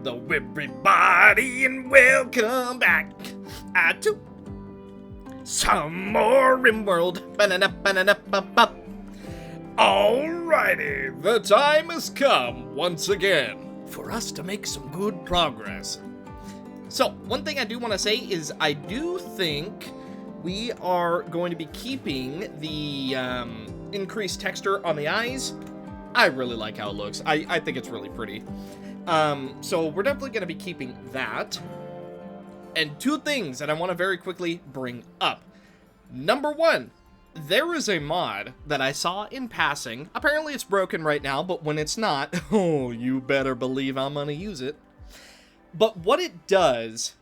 Hello everybody and welcome back to some more RimWorld. Alrighty, the time has come once again for us to make some good progress. So, one thing I do want to say is I do think we are going to be keeping the increased texture on the eyes. I really like how it looks. I think it's really pretty. So we're definitely going to be keeping that. And two things that I want to very quickly bring up. Number one, there is a mod that I saw in passing. Apparently it's broken right now, but when it's not, oh, you better believe I'm going to use it. But what it does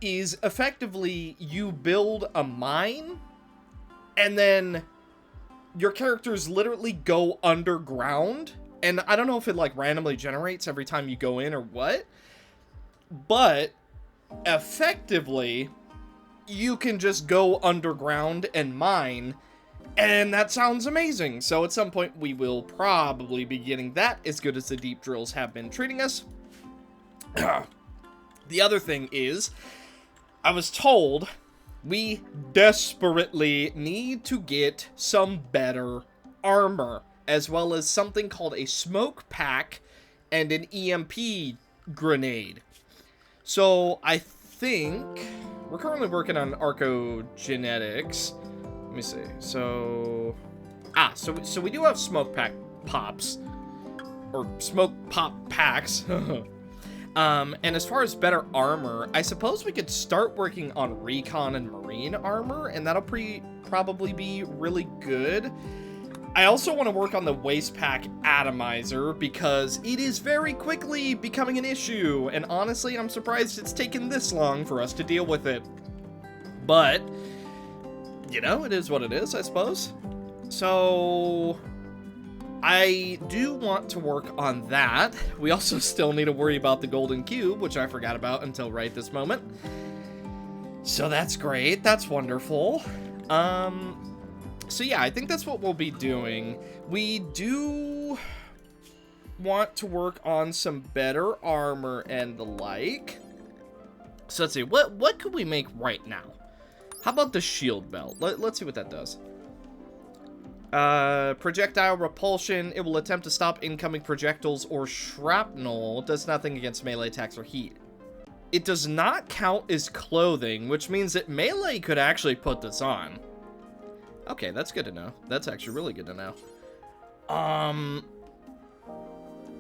is effectively you build a mine and then your characters literally go underground. And I don't know if it like randomly generates every time you go in or what, but effectively you can just go underground and mine, and that sounds amazing. So at some point we will probably be getting that, as good as the deep drills have been treating us. The other thing is, I was told we desperately need to get some better armor, as well as something called a smoke pack and an EMP grenade. So I think we're currently working on archogenetics. Let me see. So we do have smoke pack pops, or smoke pop packs. And as far as better armor, I suppose we could start working on recon and marine armor, and that'll probably be really good. I also want to work on the waste pack atomizer because it is very quickly becoming an issue, and honestly, I'm surprised it's taken this long for us to deal with it. But, you know, it is what it is, I suppose. So, I do want to work on that. We also still need to worry about the golden cube, which I forgot about until right this moment. So that's great. That's wonderful. So yeah, I think that's what we'll be doing. We do want to work on some better armor and the like. So let's see, what could we make right now? How about the shield belt? Let's see what that does. Projectile repulsion. It will attempt to stop incoming projectiles or shrapnel. Does nothing against melee attacks or heat. It does not count as clothing, which means that melee could actually put this on. Okay, that's good to know. That's actually really good to know.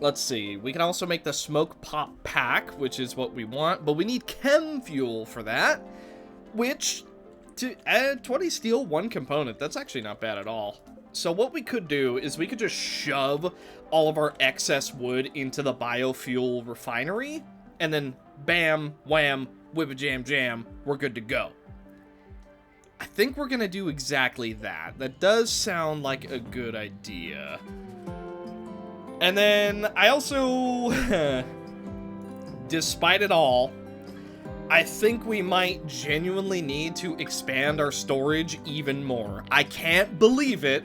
Let's see. We can also make the smoke pop pack, which is what we want, but we need chem fuel for that, which, to add 20 steel, 1 component, that's actually not bad at all. So what we could do is we could just shove all of our excess wood into the biofuel refinery, and then bam, wham, whip-a-jam-jam, we're good to go. I think we're gonna do exactly that. That does sound like a good idea. And then I also, despite it all, I think we might genuinely need to expand our storage even more. I can't believe it,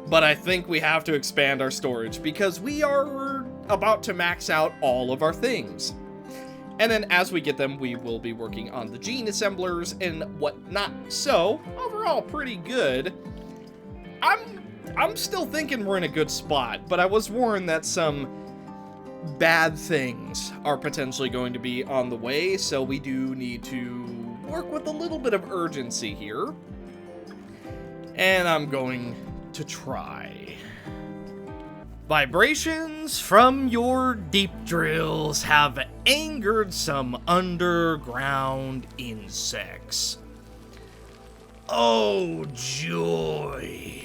but I think we have to expand our storage because we are about to max out all of our things. And then as we get them, we will be working on the gene assemblers and whatnot. So, overall, pretty good. I'm still thinking we're in a good spot, but I was warned that some bad things are potentially going to be on the way, so we do need to work with a little bit of urgency here. And I'm going to try. Vibrations from your deep drills have angered some underground insects. Oh, joy.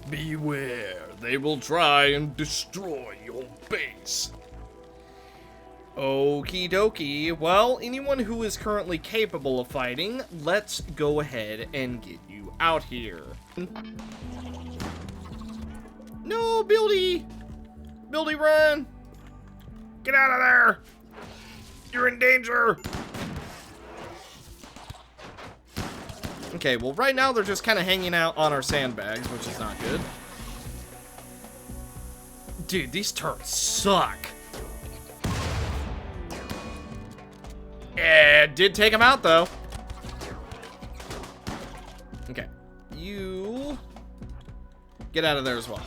Beware, they will try and destroy your base. Okie dokie. Well, anyone who is currently capable of fighting, let's go ahead and get you out here. No, Buildy! Buildy, run! Get out of there! You're in danger! Okay, well, right now they're just kind of hanging out on our sandbags, which is not good. Dude, these turrets suck. Did take him out, though. Okay. You... get out of there as well.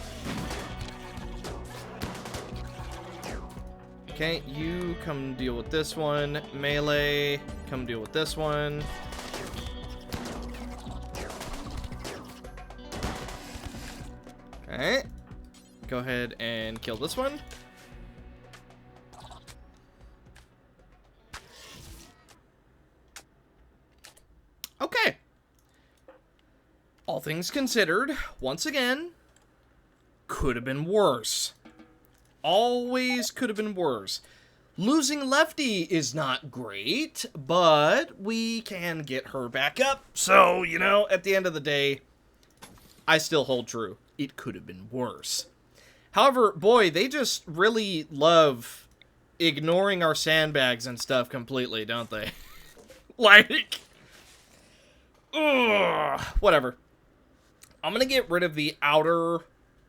Okay, you come deal with this one. Melee, come deal with this one. Alright. Go ahead and kill this one. Okay. All things considered, once again, could have been worse. Always could have been worse. Losing Lefty is not great, but we can get her back up. So, you know, at the end of the day, I still hold true. It could have been worse. However, boy, they just really love ignoring our sandbags and stuff completely, don't they? Like, ugh, whatever. I'm gonna get rid of the outer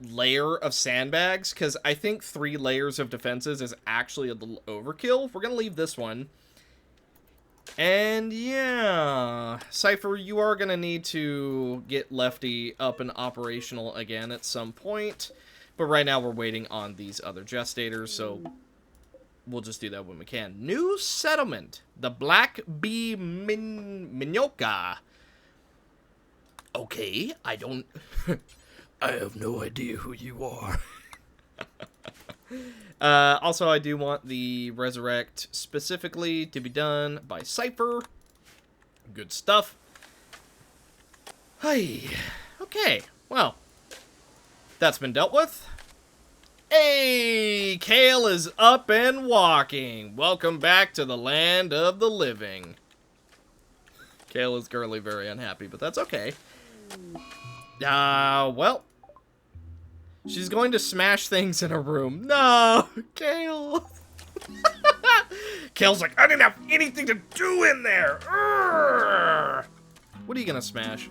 layer of sandbags, because I think 3 layers of defenses is actually a little overkill. We're gonna leave this one. And yeah, Cypher, you are gonna need to get Lefty up and operational again at some point. But right now we're waiting on these other gestators, so we'll just do that when we can. New settlement, the Black Bee Minyoka. Okay, I don't... I have no idea who you are. Also, I do want the Resurrect specifically to be done by Cypher. Good stuff. Hey, okay, well, that's been dealt with. Hey, Kale is up and walking. Welcome back to the land of the living. Kale is currently very unhappy, but that's okay. Well, she's going to smash things in her room. No, Kale. Kale's like, I didn't have anything to do in there. Urgh. What are you gonna smash?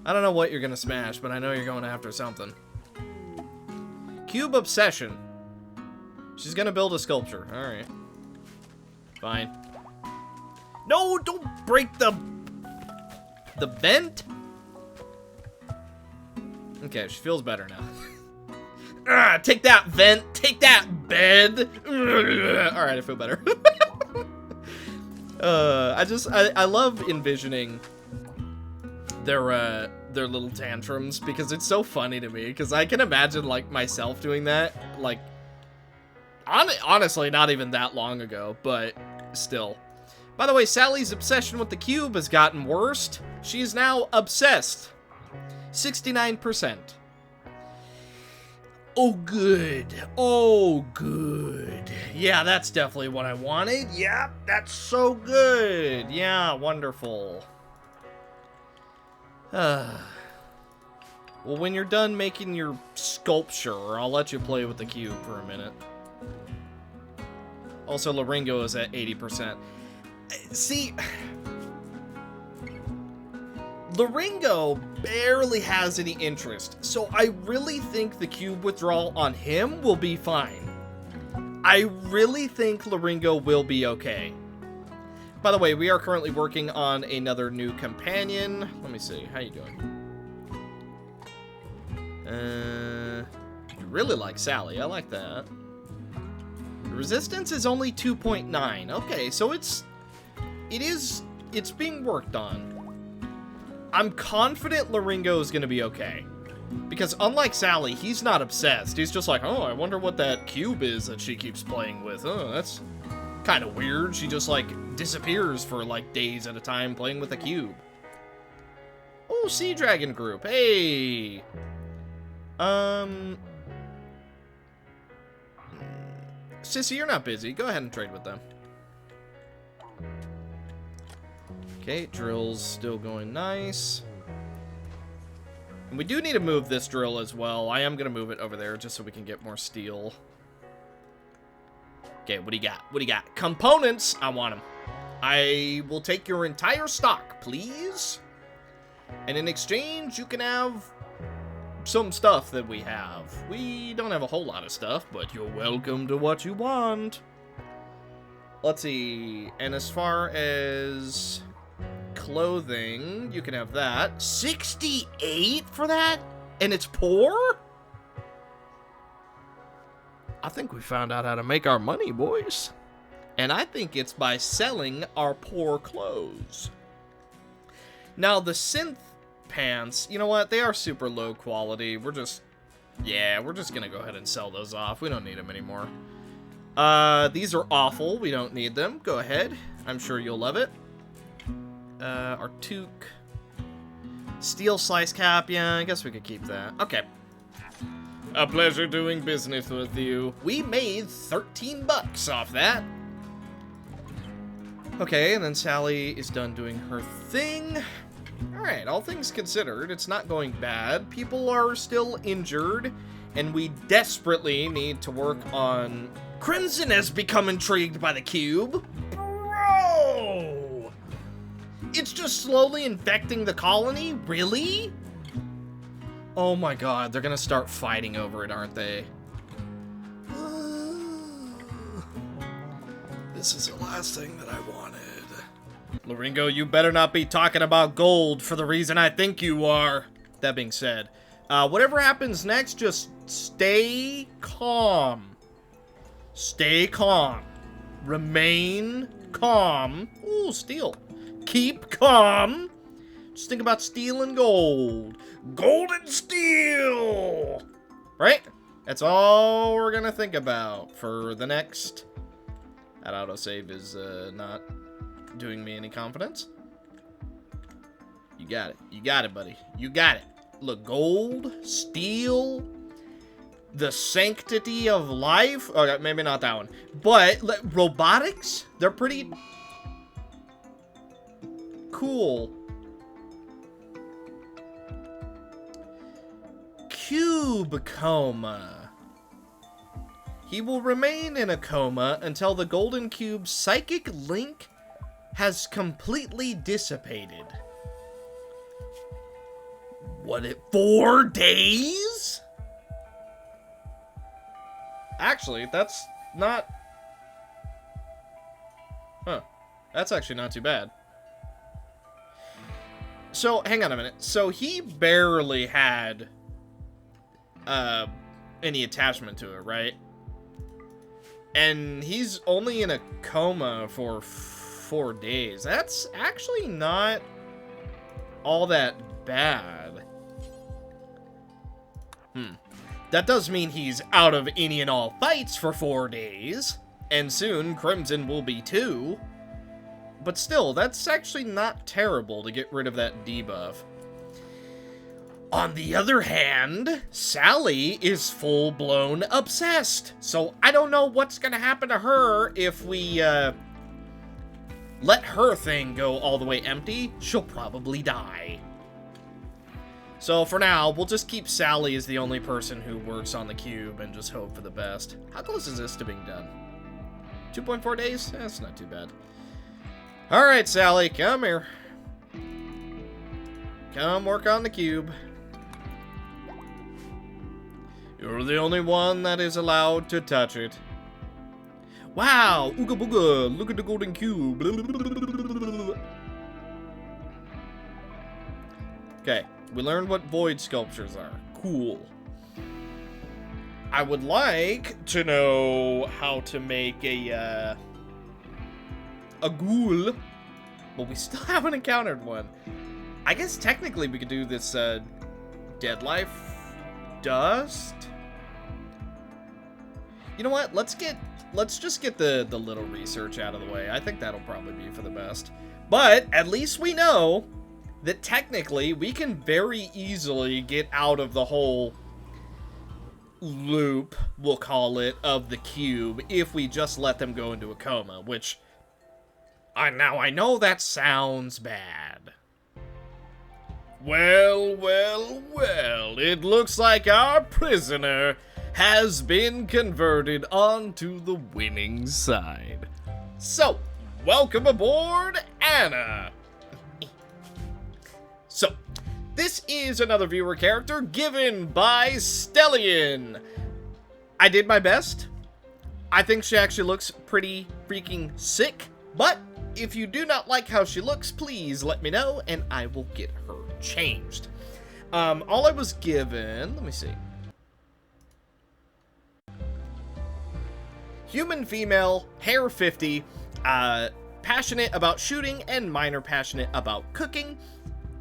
I don't know what you're gonna smash, but I know you're going after something. Cube Obsession. She's gonna build a sculpture. Alright. Fine. No, don't break the vent. Okay, she feels better now. Take that, vent. Take that, bed. Alright, I feel better. I love envisioning their little tantrums, because it's so funny to me, because I can imagine, like, myself doing that, like, honestly, not even that long ago, but still. By the way, Sally's obsession with the cube has gotten worse. She is now obsessed. 69%. Oh, good. Oh, good. Yeah, that's definitely what I wanted. Yeah, that's so good. Yeah, wonderful. Well, when you're done making your sculpture, I'll let you play with the cube for a minute. Also, Laringo is at 80%. See, Laringo barely has any interest, so I really think the cube withdrawal on him will be fine. I really think Laringo will be okay. By the way, we are currently working on another new companion. Let me see, how you doing? You really like Sally, I like that. Resistance is only 2.9. Okay, so it's being worked on. I'm confident Laringo is going to be okay. Because unlike Sally, he's not obsessed. He's just like, oh, I wonder what that cube is that she keeps playing with. Oh, that's kind of weird. She just, like, disappears for, like, days at a time playing with a cube. Oh, Sea Dragon group. Hey! Sissy, you're not busy. Go ahead and trade with them. Okay, drill's still going nice. And we do need to move this drill as well. I am going to move it over there just so we can get more steel. Okay, what do you got? What do you got? Components! I want them. I will take your entire stock, please. And in exchange, you can have some stuff that we have. We don't have a whole lot of stuff, but you're welcome to what you want. Let's see. And as far as clothing, you can have that. 68 for that? And it's poor? I think we found out how to make our money, boys. And I think it's by selling our poor clothes. Now, the synth pants, you know what? They are super low quality. We're just gonna go ahead and sell those off. We don't need them anymore. These are awful. We don't need them. Go ahead. I'm sure you'll love it. Our toque. Steel slice cap. Yeah, I guess we could keep that. Okay. A pleasure doing business with you. We made 13 bucks off that. Okay, and then Sally is done doing her thing. Alright, all things considered, it's not going bad. People are still injured, and we desperately need to work on... Crimson has become intrigued by the cube. Bro! It's just slowly infecting the colony? Really? Oh my god, they're gonna start fighting over it, aren't they? This is the last thing that I wanted. Loringo, you better not be talking about gold for the reason I think you are. That being said, whatever happens next, just stay calm. Stay calm. Remain calm. Ooh, steel. Keep calm. Just think about steel and gold. Gold and steel! Right? That's all we're gonna think about for the next... That autosave is not doing me any confidence. You got it. You got it, buddy. You got it. Look, gold, steel, the sanctity of life. Okay, maybe not that one. But robotics, they're pretty cool. Cube coma. He will remain in a coma until the golden cube's psychic link has completely dissipated. What, 4 days? Actually, that's not... Huh. That's actually not too bad. So, hang on a minute. So, he barely had any attachment to it, right? And he's only in a coma for 4 days. That's actually not all that bad. That does mean he's out of any and all fights for 4 days. And soon, Crimson will be too. But still, that's actually not terrible to get rid of that debuff. On the other hand, Sally is full-blown obsessed. So I don't know what's gonna happen to her if we, let her thing go all the way empty. She'll probably die. So for now, we'll just keep Sally as the only person who works on the cube and just hope for the best. How close is this to being done? 2.4 days? That's not too bad. Alright, Sally, come here. Come work on the cube. You're the only one that is allowed to touch it. Wow! Ooga booga! Look at the golden cube. Okay, we learned what void sculptures are. Cool. I would like to know how to make a ghoul, but we still haven't encountered one. I guess technically we could do this dead life dust. You know what? Let's just get the little research out of the way. I think that'll probably be for the best. But at least we know that technically we can very easily get out of the whole loop, we'll call it, of the cube if we just let them go into a coma, which I know that sounds bad. Well, well, well, it looks like our prisoner has been converted onto the winning side. So, welcome aboard, Anna! So, this is another viewer character given by Stellian. I did my best. I think she actually looks pretty freaking sick, but if you do not like how she looks, please let me know, and I will get her changed. All I was given, let me see. Human female, hair 50, passionate about shooting, and minor passionate about cooking.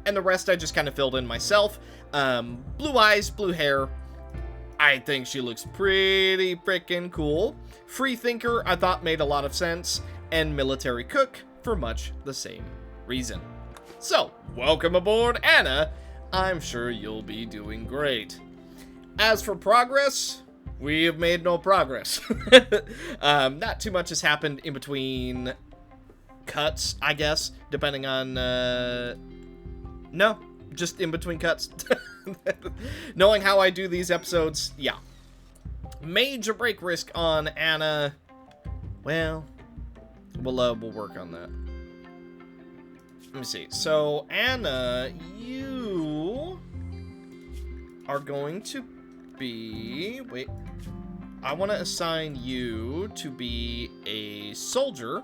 And the rest I just kind of filled in myself. Blue eyes, blue hair. I think she looks pretty freaking cool. Free thinker, I thought made a lot of sense. And military cook, for much the same reason. So, welcome aboard, Anna. I'm sure you'll be doing great. As for progress, we have made no progress. Not too much has happened in between cuts, I guess, depending on, no, just in between cuts. Knowing how I do these episodes, yeah. Major break risk on Anna. Well, we'll work on that. Let me see. So, Anna, you are going to be... Wait. I want to assign you to be a soldier.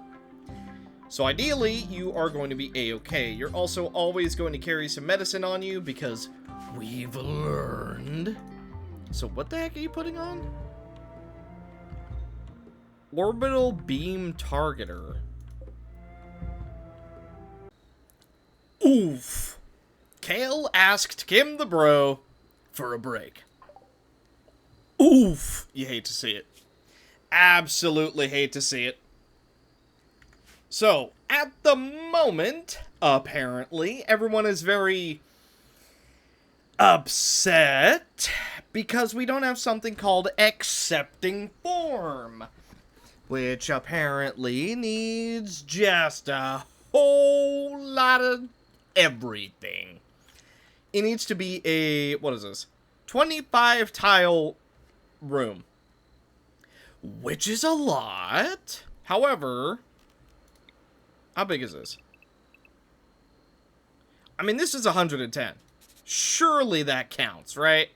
So ideally, you are going to be A-okay. You're also always going to carry some medicine on you because we've learned. So what the heck are you putting on? Orbital beam targeter. Oof. Kale asked Kim the bro for a break. Oof. You hate to see it. Absolutely hate to see it. So, at the moment, apparently, everyone is very upset because we don't have something called accepting form, which apparently needs just a whole lot of everything. It needs to be a, what is this, 25 tile room, which is a lot. However, how big is this? I mean, this is 110. Surely that counts, right?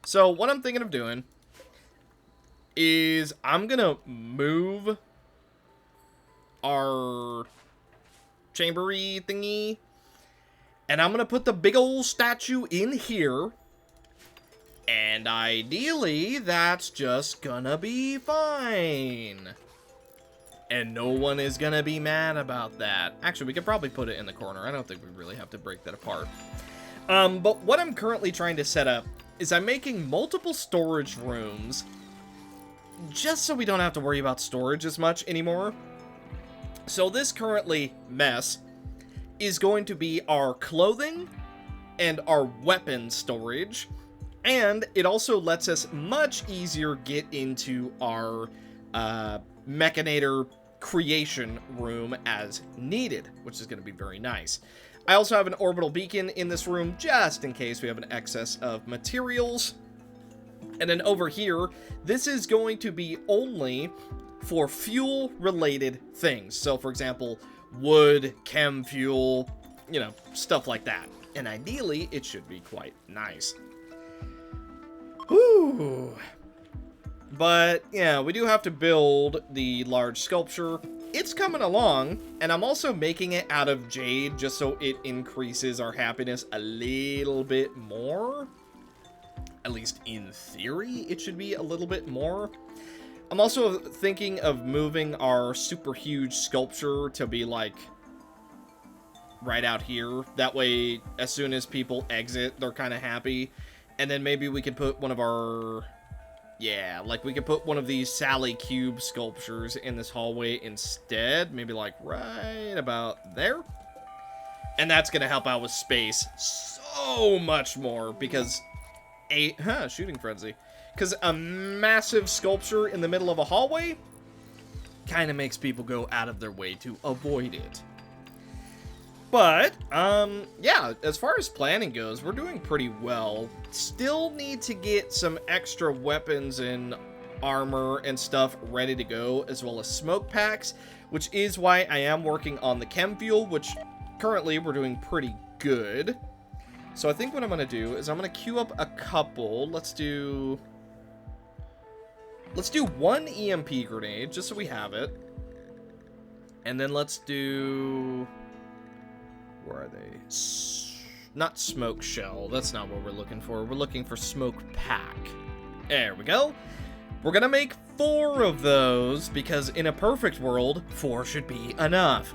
So what I'm thinking of doing is I'm gonna move our chambery thingy, and I'm gonna put the big old statue in here, and ideally that's just gonna be fine. And no one is gonna be mad about that. Actually, we could probably put it in the corner. I don't think we really have to break that apart. But what I'm currently trying to set up is I'm making multiple storage rooms just so we don't have to worry about storage as much anymore. So this currently mess is going to be our clothing and our weapon storage. And it also lets us much easier get into our Mechanator creation room as needed, which is going to be very nice. I also have an orbital beacon in this room just in case we have an excess of materials. And then over here, this is going to be only for fuel related things. So for example, wood, chem fuel, you know, stuff like that. And ideally, it should be quite nice. Whew. But, yeah, we do have to build the large sculpture. It's coming along, and I'm also making it out of jade just so it increases our happiness a little bit more. At least in theory, it should be a little bit more. I'm also thinking of moving our super huge sculpture to be, like, right out here. That way, as soon as people exit, they're kind of happy. And then maybe we could put one of our... Yeah, like we could put one of these Sally Cube sculptures in this hallway instead. Maybe like right about there. And that's going to help out with space so much more because shooting frenzy. Because a massive sculpture in the middle of a hallway kind of makes people go out of their way to avoid it. But, yeah, as far as planning goes, we're doing pretty well. Still need to get some extra weapons and armor and stuff ready to go, as well as smoke packs, which is why I am working on the chem fuel, which currently we're doing pretty good. So I think what I'm going to do is I'm going to queue up a couple. Let's do Let's do 1 EMP grenade, just so we have it. And then let's do... Where are they? Not smoke shell. That's not what we're looking for. We're looking for smoke pack. There we go. We're gonna make 4 of those, because in a perfect world, 4 should be enough.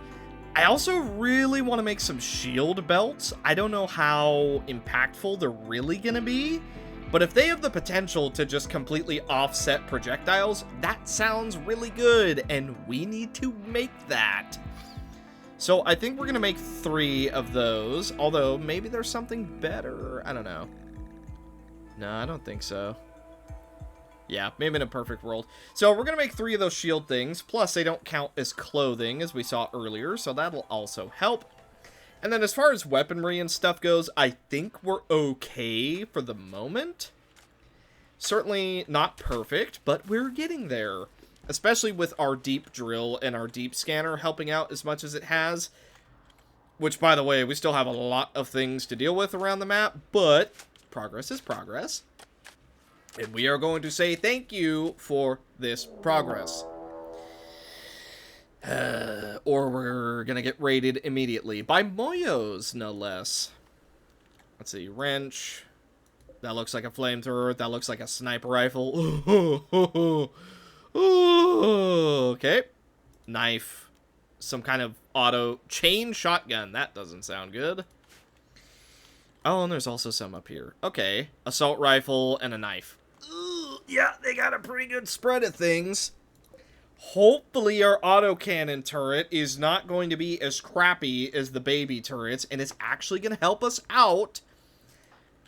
I also really want to make some shield belts. I don't know how impactful they're really gonna be, but if they have the potential to just completely offset projectiles, that sounds really good, and we need to make that. So I think we're gonna make 3 of those, although maybe there's something better. I don't know. No, I don't think so. Yeah, maybe in a perfect world. So we're going to make 3 of those shield things, plus they don't count as clothing, as we saw earlier, so that'll also help. And then as far as weaponry and stuff goes, I think we're okay for the moment. Certainly not perfect, but we're getting there. Especially with our deep drill and our deep scanner helping out as much as it has. Which, by the way, we still have a lot of things to deal with around the map, but progress is progress. And we are going to say thank you for this progress. Or we're going to get raided immediately. By Moyos, no less. Let's see. Wrench. That looks like a flamethrower. That looks like a sniper rifle. Okay. Knife. Some kind of auto chain shotgun. That doesn't sound good. Oh, and there's also some up here. Okay. Assault rifle and a knife. Yeah, they got a pretty good spread of things. Hopefully our autocannon turret is not going to be as crappy as the baby turrets, and it's actually going to help us out.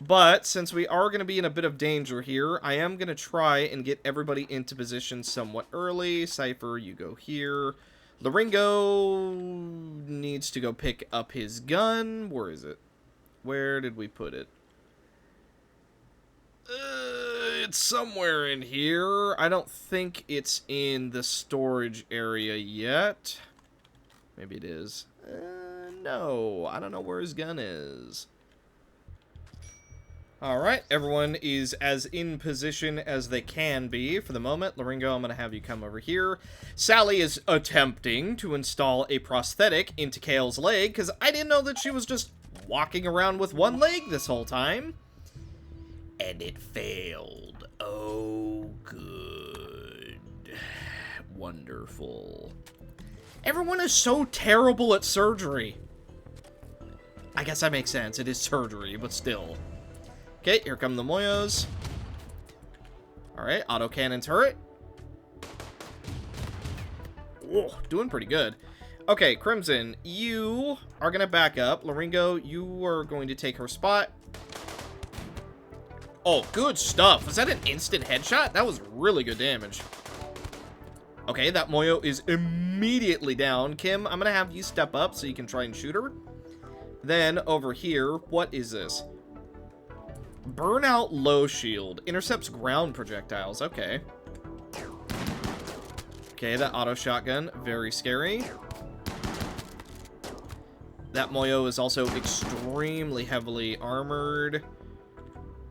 But since we are going to be in a bit of danger here, I am going to try and get everybody into position somewhat early. Cypher, you go here. Laringo needs to go pick up his gun. Where is it? Where did we put it? It's somewhere in here. I don't think it's in the storage area yet. Maybe it is. No, I don't know where his gun is. Alright, everyone is as in position as they can be for the moment. Laringo, I'm going to have you come over here. Sally is attempting to install a prosthetic into Kale's leg, because I didn't know that she was just walking around with one leg this whole time. And it failed. Oh, good. Wonderful. Everyone is so terrible at surgery. I guess that makes sense. It is surgery, but still. Okay, here come the Moyos. Alright, autocannon turret. Whoa, doing pretty good. Okay, Crimson, you are going to back up. Laringo, you are going to take her spot. Oh, good stuff. Was that an instant headshot? That was really good damage. Okay, that Moyo is immediately down. Kim, I'm going to have you step up so you can try and shoot her. Then, over here, what is this? Burnout low shield. Intercepts ground projectiles. Okay. Okay, that auto shotgun. Very scary. That Moyo is also extremely heavily armored.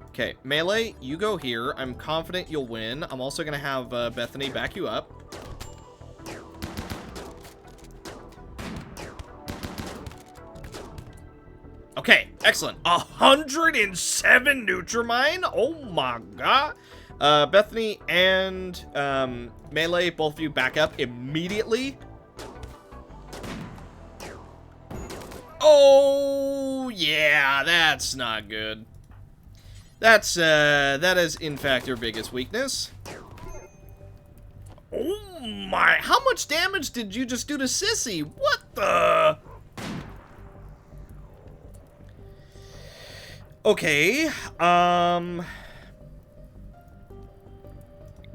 Okay, Melee, you go here. I'm confident you'll win. I'm also going to have Bethany back you up. Okay, excellent. 107 Nutrimine? Oh my god. Bethany and Melee, both of you back up immediately. Oh, yeah, that's not good. That is, in fact, your biggest weakness. Oh my, how much damage did you just do to Sissy? What the? Okay,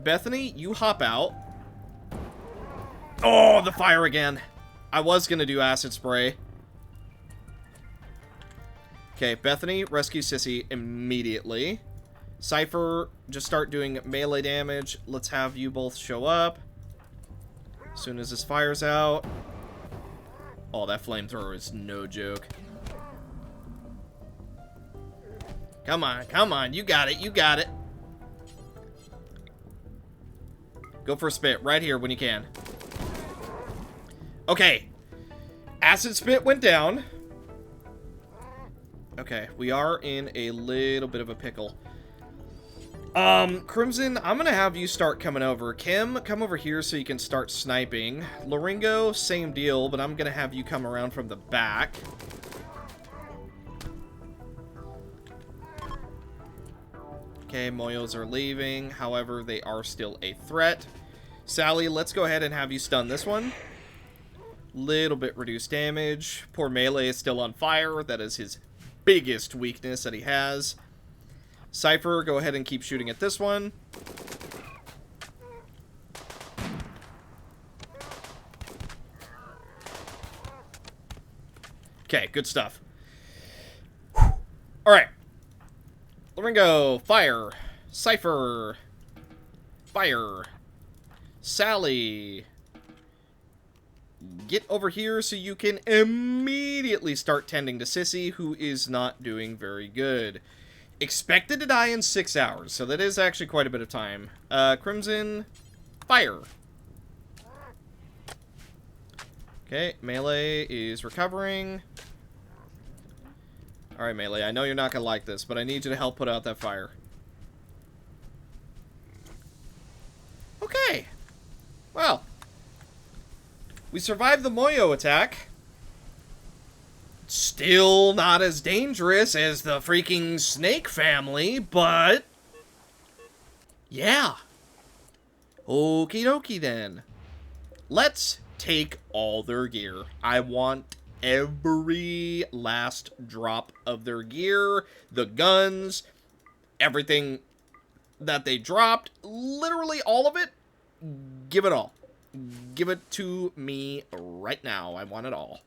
Bethany, you hop out. Oh, the fire again. I was gonna do acid spray. Okay, Bethany, rescue Sissy immediately. Cypher, just start doing melee damage. Let's have you both show up. As soon as this fire's out. Oh, that flamethrower is no joke. Come on, come on. You got it, you got it. Go for a spit right here when you can. Okay. Acid spit went down. Okay, we are in a little bit of a pickle. Crimson, I'm gonna have you start coming over. Kim, come over here so you can start sniping. Loringo, same deal, but I'm gonna have you come around from the back. Okay, Moyos are leaving. However, they are still a threat. Sally, let's go ahead and have you stun this one. Little bit reduced damage. Poor Melee is still on fire. That is his biggest weakness that he has. Cypher, go ahead and keep shooting at this one. Okay, good stuff. Alright. Loringo, fire. Cypher, fire. Sally, get over here so you can immediately start tending to Sissy, who is not doing very good. Expected to die in 6 hours, so that is actually quite a bit of time. Crimson, fire. Okay, Melee is recovering. Alright, Melee, I know you're not gonna like this, but I need you to help put out that fire. Okay. Well. We survived the Moyo attack. Still not as dangerous as the freaking snake family, but... yeah. Okie dokie then. Let's take all their gear. I want every last drop of their gear, the guns, everything that they dropped, literally all of it. Give it all. Give it to me right now. I want it all.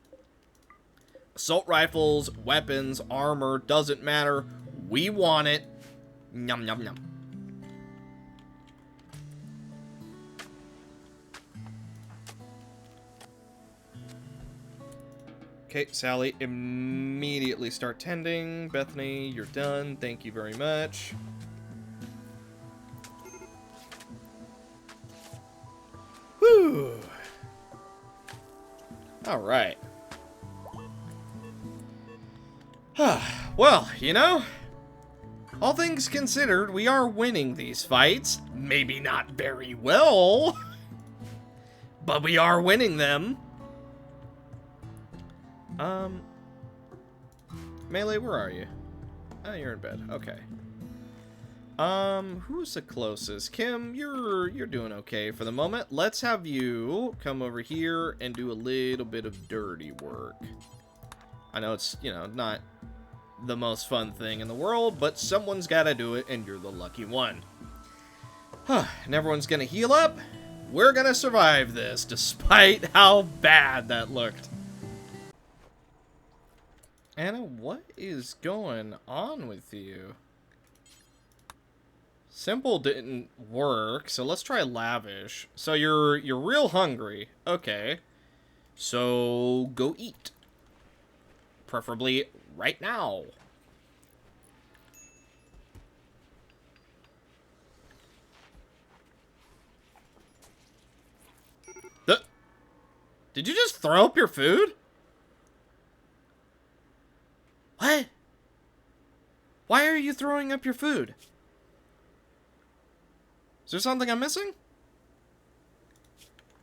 Assault rifles, weapons, armor, doesn't matter. We want it. Yum, yum, yum. Okay, Sally, immediately start tending. Bethany, you're done. Thank you very much. Whew. All right. Well, you know, all things considered, we are winning these fights. Maybe not very well, but we are winning them. Melee, where are you? Oh, you're in bed. Okay. Who's the closest? Kim, you're doing okay for the moment. Let's have you come over here and do a little bit of dirty work. I know it's, you know, not the most fun thing in the world, but someone's got to do it, and you're the lucky one. And everyone's gonna heal up. We're gonna survive this, despite how bad that looked. Anna, what is going on with you? Simple didn't work, so let's try lavish. So you're real hungry. Okay. So go eat. Preferably right now. Did you just throw up your food? What? Why are you throwing up your food? Is there something I'm missing?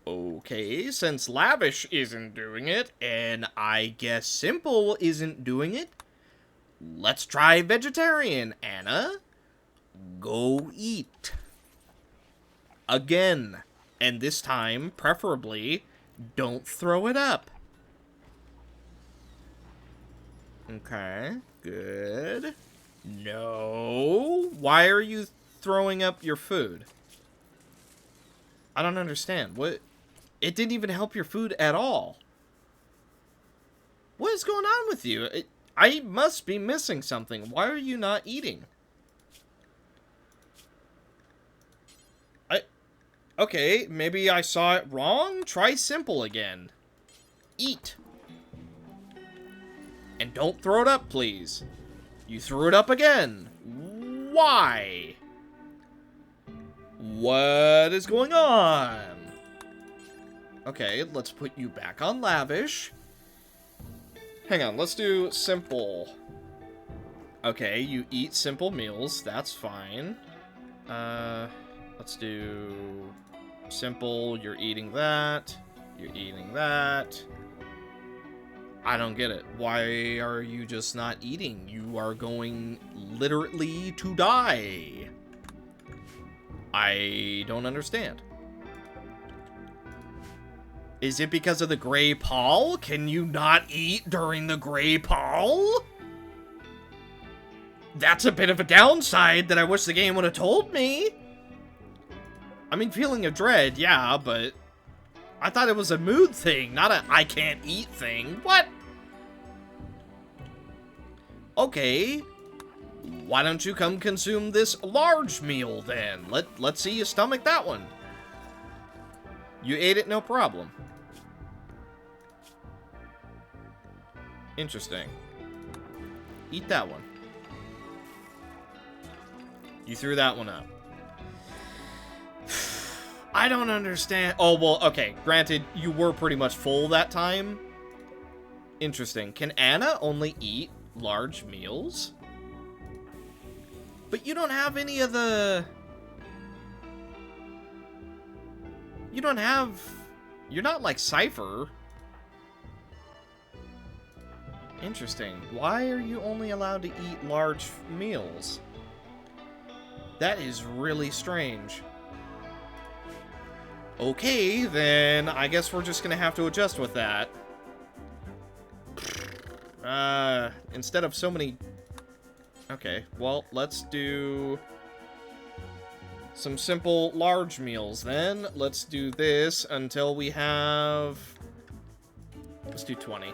Okay, since Lavish isn't doing it, and I guess Simple isn't doing it, let's try Vegetarian. Anna, go eat. Again. And this time, preferably, don't throw it up. Okay, good. No. Why are you throwing up your food? I don't understand. What? It didn't even help your food at all. What is going on with you? I must be missing something. Why are you not eating? Okay, maybe I saw it wrong. Try Simple again. Eat. And don't throw it up, please. You threw it up again. Why? What is going on? Okay, let's put you back on lavish. Hang on, let's do simple. Okay, you eat simple meals. That's fine. Let's do simple. You're eating that. You're eating that. I don't get it. Why are you just not eating? You are going literally to die. I don't understand. Is it because of the gray pall? Can you not eat during the gray pall? That's a bit of a downside that I wish the game would have told me. I mean, feeling of dread, yeah, but I thought it was a mood thing, not a I can't eat thing. What? Okay. Why don't you come consume this large meal then? Let's see you stomach that one. You ate it, no problem. Interesting. Eat that one. You threw that one up. I don't understand. Oh, well, okay. Granted, you were pretty much full that time. Interesting. Can Anna only eat large meals? But you don't have any of the... You don't have... You're not like Cypher. Interesting. Why are you only allowed to eat large meals? That is really strange. Okay, then I guess we're just gonna have to adjust with that. Instead of so many... Okay, well, let's do some simple large meals then. Let's do this until we have... Let's do 20.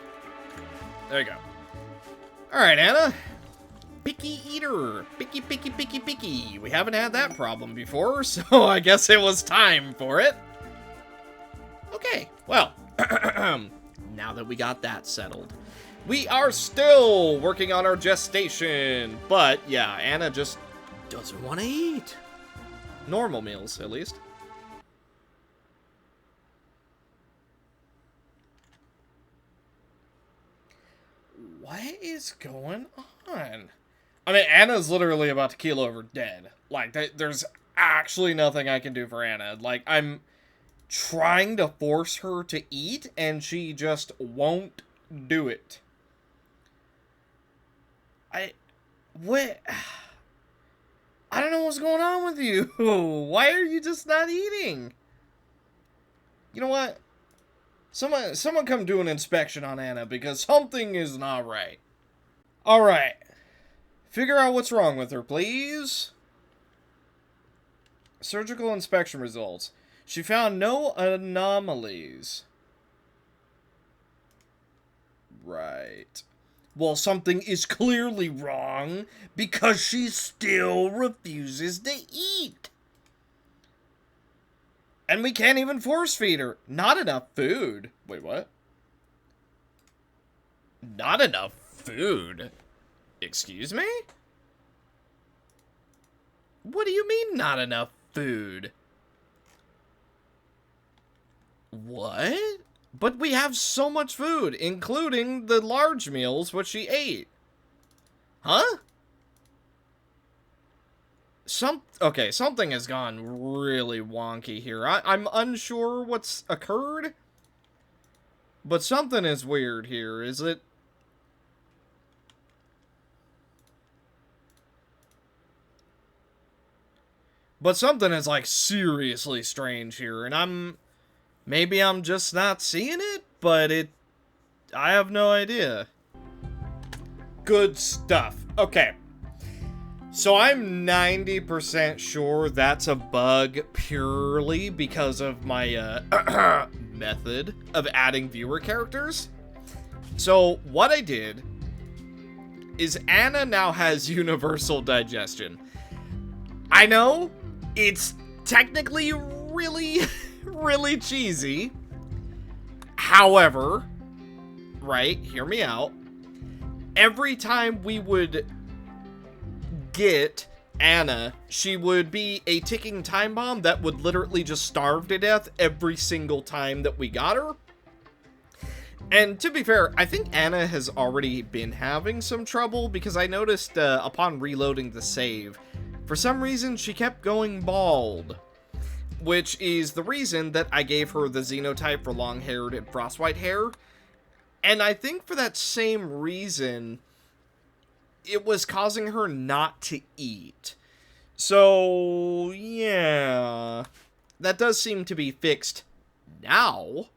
There you go. Alright, Anna. Picky eater. Picky, picky, picky, picky. We haven't had that problem before, so I guess it was time for it. Okay, well, now that we got that settled, we are still working on our gestation. But, yeah, Anna just doesn't want to eat. Normal meals, at least. What is going on? I mean, Anna's literally about to keel over dead. Like, there's actually nothing I can do for Anna. Like, I'm trying to force her to eat, and she just won't do it. What? I don't know what's going on with you. Why are you just not eating? You know what? Someone come do an inspection on Anna, because something is not right. Alright. Figure out what's wrong with her, please. Surgical inspection results. She found no anomalies. Right. Well, something is clearly wrong, because she still refuses to eat. And we can't even force feed her. Not enough food. Wait, what? Not enough food? Excuse me? What do you mean, not enough food? What? But we have so much food, including the large meals which she ate. Huh? Okay, something has gone really wonky here. I'm unsure what's occurred. But something is weird here, is it? But something is, like, seriously strange here, and maybe I'm just not seeing it, but I have no idea. Good stuff. Okay. So I'm 90% sure that's a bug purely because of my method of adding viewer characters. So what I did is Anna now has universal digestion. I know it's technically really, really cheesy. However, right, hear me out. Every time we would get Anna, she would be a ticking time bomb that would literally just starve to death every single time that we got her. And to be fair, I think Anna has already been having some trouble, because I noticed upon reloading the save, for some reason she kept going bald. Which is the reason that I gave her the xenotype for long-haired and frostwhite hair. And I think for that same reason, it was causing her not to eat. So, yeah. That does seem to be fixed now.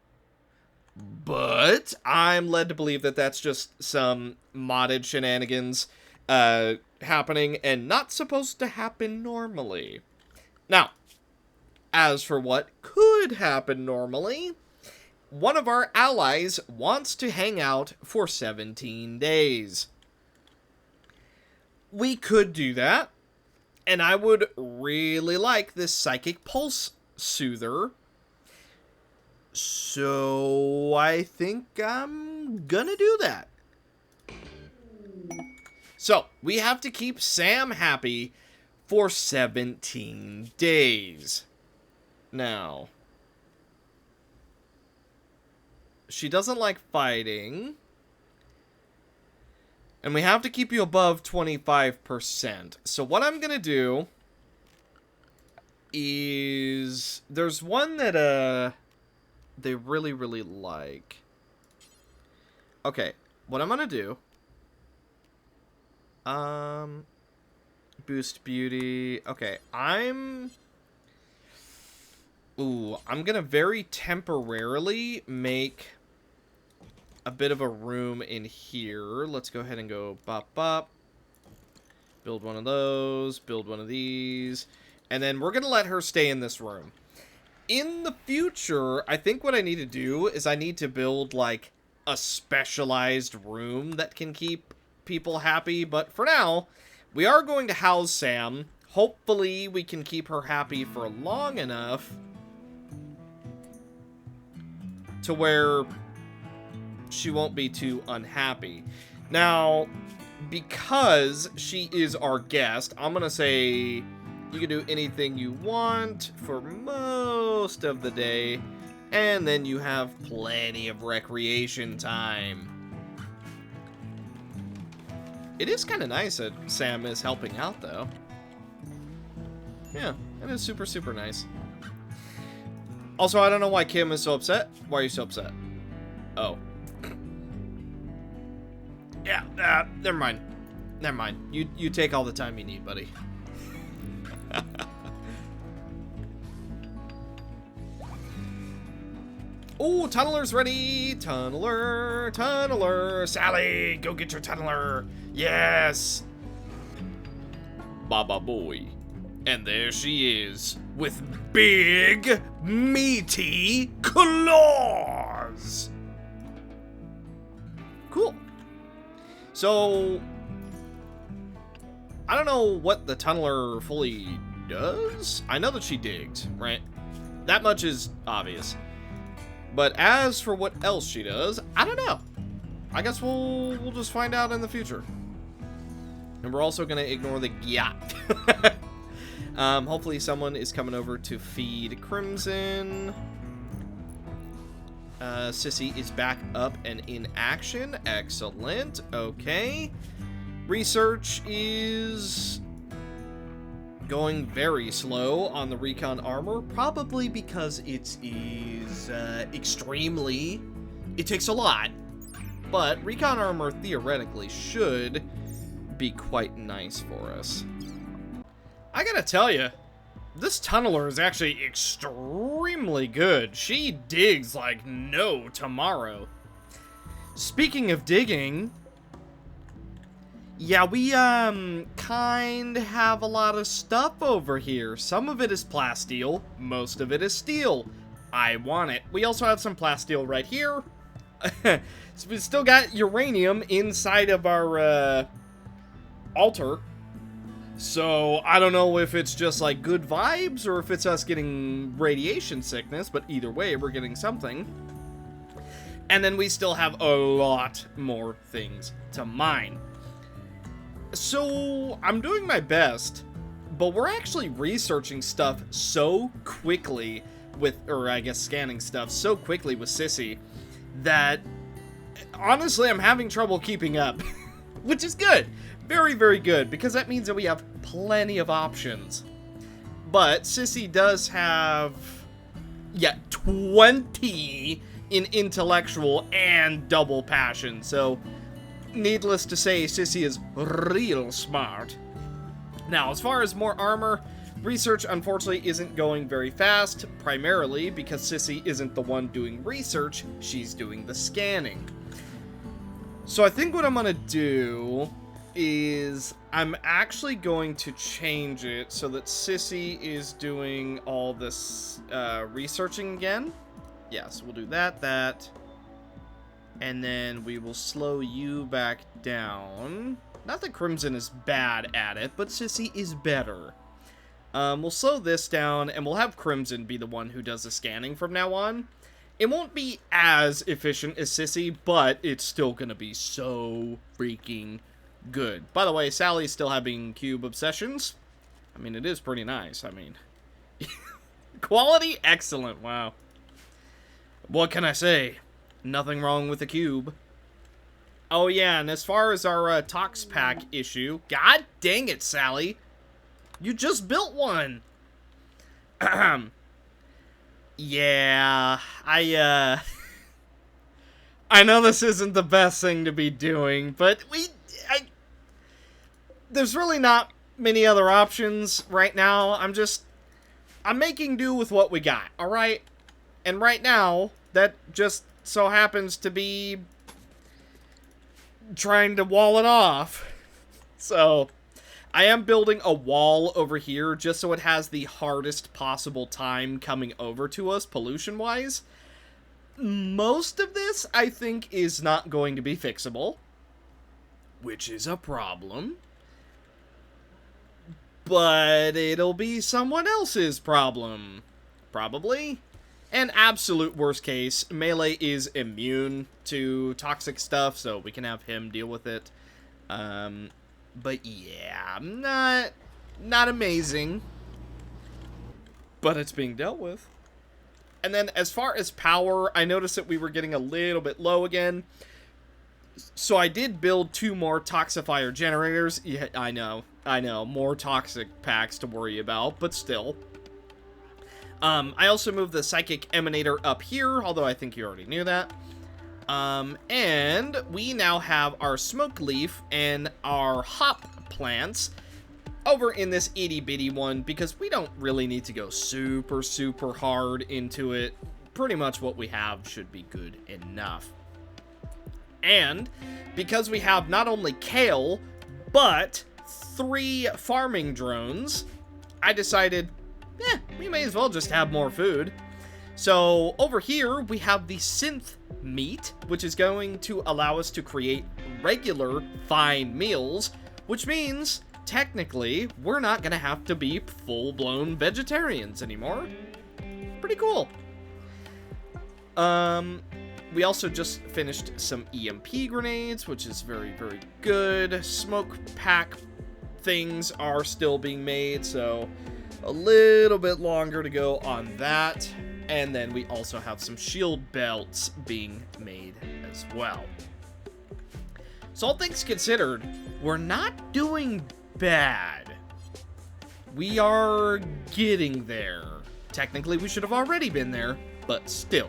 But I'm led to believe that that's just some modded shenanigans happening and not supposed to happen normally. Now, as for what could happen normally, one of our allies wants to hang out for 17 days. We could do that, and I would really like this Psychic Pulse Soother. So I think I'm gonna do that. So we have to keep Sam happy for 17 days. Now, she doesn't like fighting. And we have to keep you above 25%. So what I'm gonna do is, there's one that they really, really like. Okay, what I'm gonna do, boost beauty. Okay, I'm gonna very temporarily make a bit of a room in here. Let's go ahead and go bop bop. Build one of those, build one of these, and then we're gonna let her stay in this room. In the future, I think what I need to do is I need to build, like, a specialized room that can keep people happy. But for now, we are going to house Sam. Hopefully, we can keep her happy for long enough to where she won't be too unhappy. Now, because she is our guest, I'm going to say you can do anything you want for most of the day, and then you have plenty of recreation time. It is kind of nice that Sam is helping out, though. Yeah, it is super, super nice. Also, I don't know why Kim is so upset. Why are you so upset? Oh. Yeah, never mind. Never mind. You take all the time you need, buddy. Oh, tunneler's ready. Tunneler. Sally, go get your tunneler. Yes. Baba boy. And there she is, with big, meaty claws. Cool. So, I don't know what the tunneler fully does. I know that she digs, right? That much is obvious. But as for what else she does, I don't know. I guess we'll just find out in the future. And we're also going to ignore the gyat. Hopefully someone is coming over to feed Crimson. Sissy is back up and in action. Excellent. Okay. Research is going very slow on the recon armor, probably because it is extremely... It takes a lot, but recon armor theoretically should be quite nice for us. I gotta tell you, this tunneler is actually extremely good. She digs like no tomorrow. Speaking of digging, yeah, we kind of have a lot of stuff over here. Some of it is plasteel, most of it is steel. I want it. We also have some plasteel right here. So we still got uranium inside of our altar. So I don't know if it's just like good vibes or if it's us getting radiation sickness, but either way, we're getting something. And then we still have a lot more things to mine. So I'm doing my best But we're actually researching stuff so quickly with, or I guess scanning stuff so quickly with Sissy that honestly I'm having trouble keeping up. Which is good. Very, very good, because that means that we have plenty of options. But Sissy does have, yeah, 20 in intellectual and double passion. So, needless to say, Sissy is real smart. Now, as far as more armor, research unfortunately isn't going very fast, primarily because Sissy isn't the one doing research, she's doing the scanning. So I think what I'm gonna do is I'm actually going to change it so that Sissy is doing all this researching again. Yes, we'll do that, and then we will slow you back down. Not that Crimson is bad at it, but Sissy is better. We'll slow this down, and we'll have Crimson be the one who does the scanning from now on. It won't be as efficient as Sissy, but it's still gonna be so freaking good. By the way, Sally's still having cube obsessions. I mean, it is pretty nice. I mean, quality, excellent. Wow. What can I say? Nothing wrong with the cube. Oh yeah, and as far as our Tox Pack issue, god dang it, Sally. You just built one. Yeah, I know this isn't the best thing to be doing, but there's really not many other options right now. I'm making do with what we got, alright? And right now, that just so happens to be trying to wall it off. So, I am building a wall over here just so it has the hardest possible time coming over to us pollution-wise. Most of this, I think, is not going to be fixable, which is a problem. But it'll be someone else's problem, probably. And absolute worst case, Melee is immune to toxic stuff, so we can have him deal with it. But yeah, not amazing. But it's being dealt with. And then as far as power, I noticed that we were getting a little bit low again. So I did build 2 more Toxifier generators. Yeah, I know. More toxic packs to worry about, but still. I also moved the Psychic Emanator up here, although I think you already knew that. And we now have our Smoke Leaf and our Hop plants over in this itty-bitty one, because we don't really need to go super, super hard into it. Pretty much what we have should be good enough. And because we have not only kale, but 3 farming drones, I decided, we may as well just have more food. So over here, we have the synth meat, which is going to allow us to create regular fine meals, which means technically we're not going to have to be full-blown vegetarians anymore. Pretty cool. We also just finished some EMP grenades, which is very, very good. Smoke pack things are still being made, so a little bit longer to go on that. And then we also have some shield belts being made as well. So all things considered, we're not doing bad. We are getting there. Technically, we should have already been there, but still.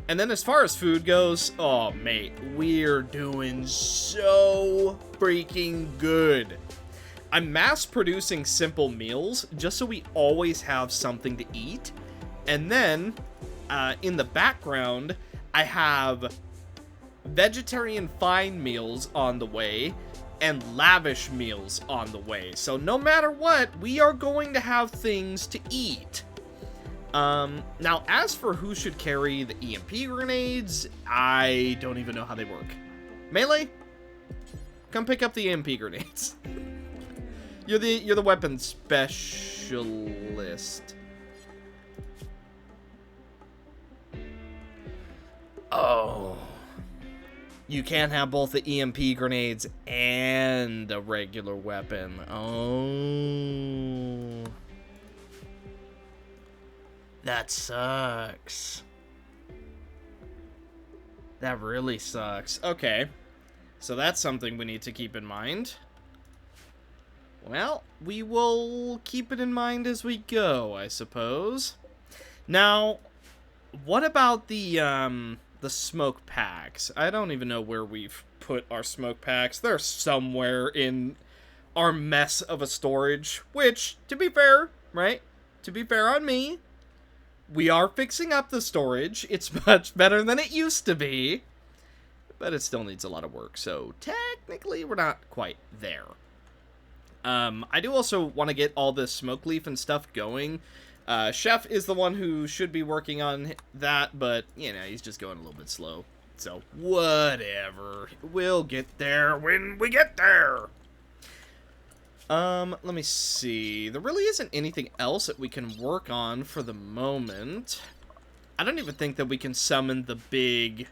And then as far as food goes, oh mate, we're doing so freaking good. I'm mass producing simple meals just so we always have something to eat. And then, in the background, I have vegetarian fine meals on the way and lavish meals on the way. So no matter what, we are going to have things to eat. Now, as for who should carry the EMP grenades, I don't even know how they work. Melee, come pick up the EMP grenades. You're the weapon specialist. Oh. You can't have both the EMP grenades and a regular weapon. Oh. That sucks. That really sucks. Okay. So that's something we need to keep in mind. Well, we will keep it in mind as we go, I suppose. Now, what about the smoke packs? I don't even know where we've put our smoke packs. They're somewhere in our mess of a storage, which, to be fair, right? To be fair on me, we are fixing up the storage. It's much better than it used to be, but it still needs a lot of work, so technically we're not quite there. I do also want to get all this smoke leaf and stuff going. Chef is the one who should be working on that, but, you know, he's just going a little bit slow. So, whatever. We'll get there when we get there. Let me see. There really isn't anything else that we can work on for the moment. I don't even think that we can summon the big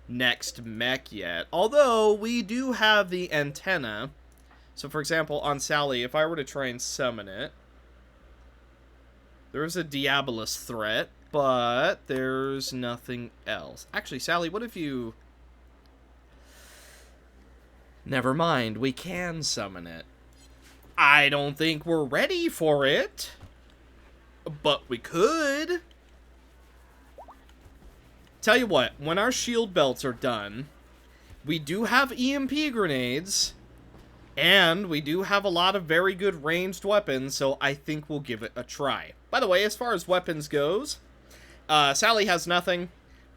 next mech yet. Although, we do have the antenna. So, for example, on Sally, if I were to try and summon it, there's a Diabolus threat, but there's nothing else. Actually, Sally, what if you... Never mind, we can summon it. I don't think we're ready for it, but we could. Tell you what, when our shield belts are done, we do have EMP grenades, and we do have a lot of very good ranged weapons, so I think we'll give it a try. By the way, as far as weapons goes, Sally has nothing.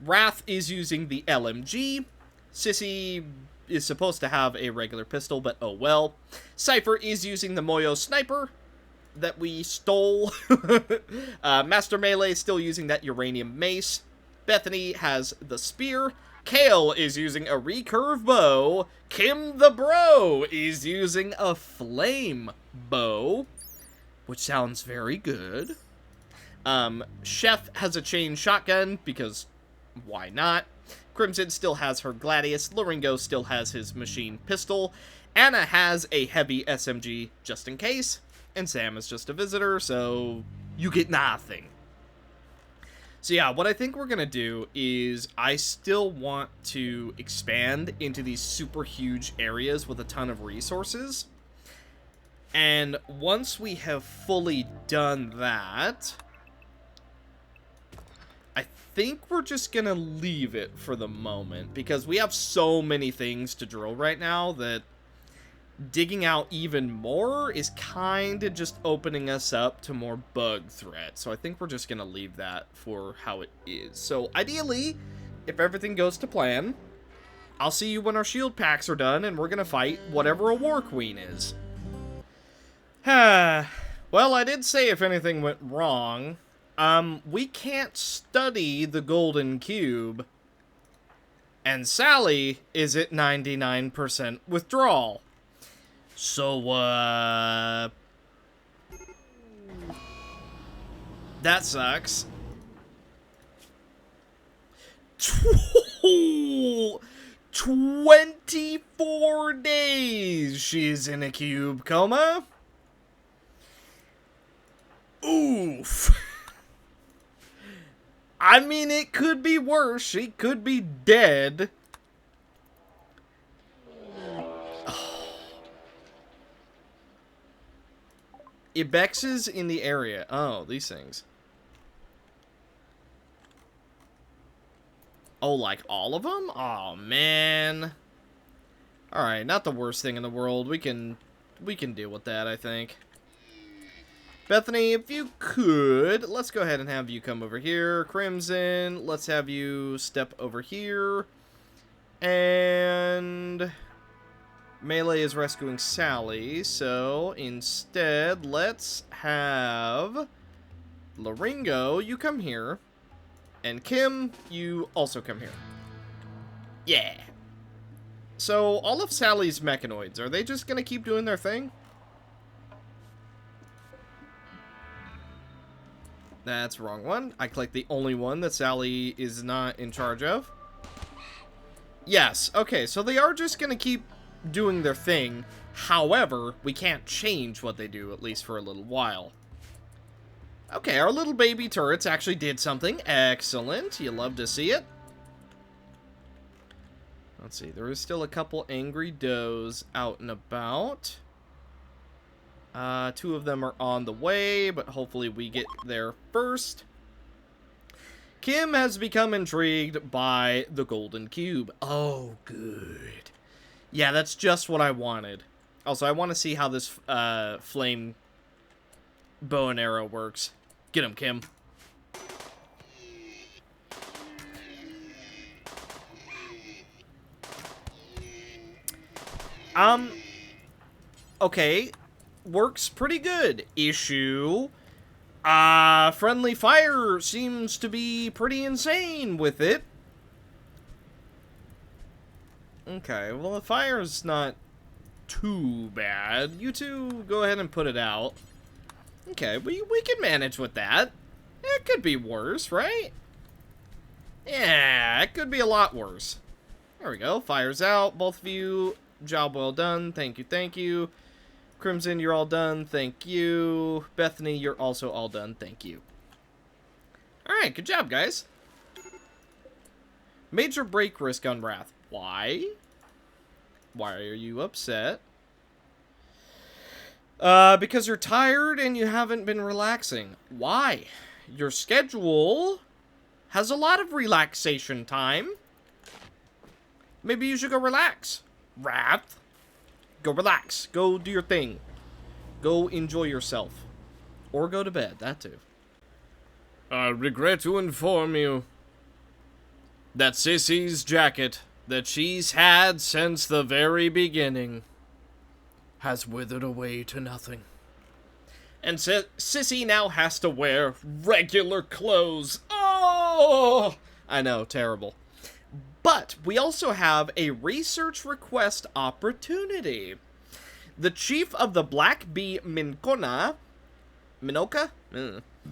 Wrath is using the LMG. Sissy is supposed to have a regular pistol, but oh well. Cypher is using the Moyo Sniper that we stole. Master Melee is still using that uranium mace. Bethany has the spear. Kale is using a recurve bow. Kim the Bro is using a flame bow, which sounds very good. Chef has a chain shotgun, because why not? Crimson still has her Gladius. Loringo still has his machine pistol. Anna has a heavy SMG, just in case. And Sam is just a visitor, so you get nothing. So yeah, what I think we're going to do is I still want to expand into these super huge areas with a ton of resources. And once we have fully done that, I think we're just going to leave it for the moment, because we have so many things to drill right now that digging out even more is kind of just opening us up to more bug threats. So I think we're just going to leave that for how it is. So ideally, if everything goes to plan, I'll see you when our shield packs are done, and we're going to fight whatever a War Queen is. Well, I did say if anything went wrong. We can't study the golden cube. And Sally is at 99% withdrawal. So, that sucks. 24 days she's in a cube coma. Oof. I mean, it could be worse. She could be dead. Ibexes in the area. Oh, these things. Oh, like all of them? Oh, man. Alright, not the worst thing in the world. We can deal with that, I think. Bethany, if you could, let's go ahead and have you come over here. Crimson, let's have you step over here. And Melee is rescuing Sally, so instead, let's have Loringo, you come here. And Kim, you also come here. Yeah. So, all of Sally's mechanoids, are they just gonna keep doing their thing? That's the wrong one. I clicked the only one that Sally is not in charge of. Yes, okay, so they are just gonna keep doing their thing. However, we can't change what they do, at least for a little while. Okay, our little baby turrets actually did something. Excellent. You love to see it. Let's see, there is still a couple angry does out and about. 2 of them are on the way, but hopefully we get there first. Kim has become intrigued by the golden cube. Oh, good. Yeah, that's just what I wanted. Also, I want to see how this flame bow and arrow works. Get him, Kim. Okay. Works pretty good. Issue. Friendly fire seems to be pretty insane with it. Okay, well, the fire's not too bad. You two go ahead and put it out. Okay, we can manage with that. It could be worse, right? Yeah, it could be a lot worse. There we go. Fire's out. Both of you. Job well done. Thank you, thank you. Crimson, you're all done. Thank you. Bethany, you're also all done. Thank you. Alright, good job, guys. Major break risk on Wrath. Why? Why are you upset? Because you're tired and you haven't been relaxing. Why? Your schedule has a lot of relaxation time. Maybe you should go relax. Wrath. Go relax. Go do your thing. Go enjoy yourself. Or go to bed. That too. I regret to inform you that Sissy's jacket that she's had since the very beginning has withered away to nothing. And Sissy now has to wear regular clothes. Oh! I know, terrible. But we also have a research request opportunity. The chief of the Black Bee Minoka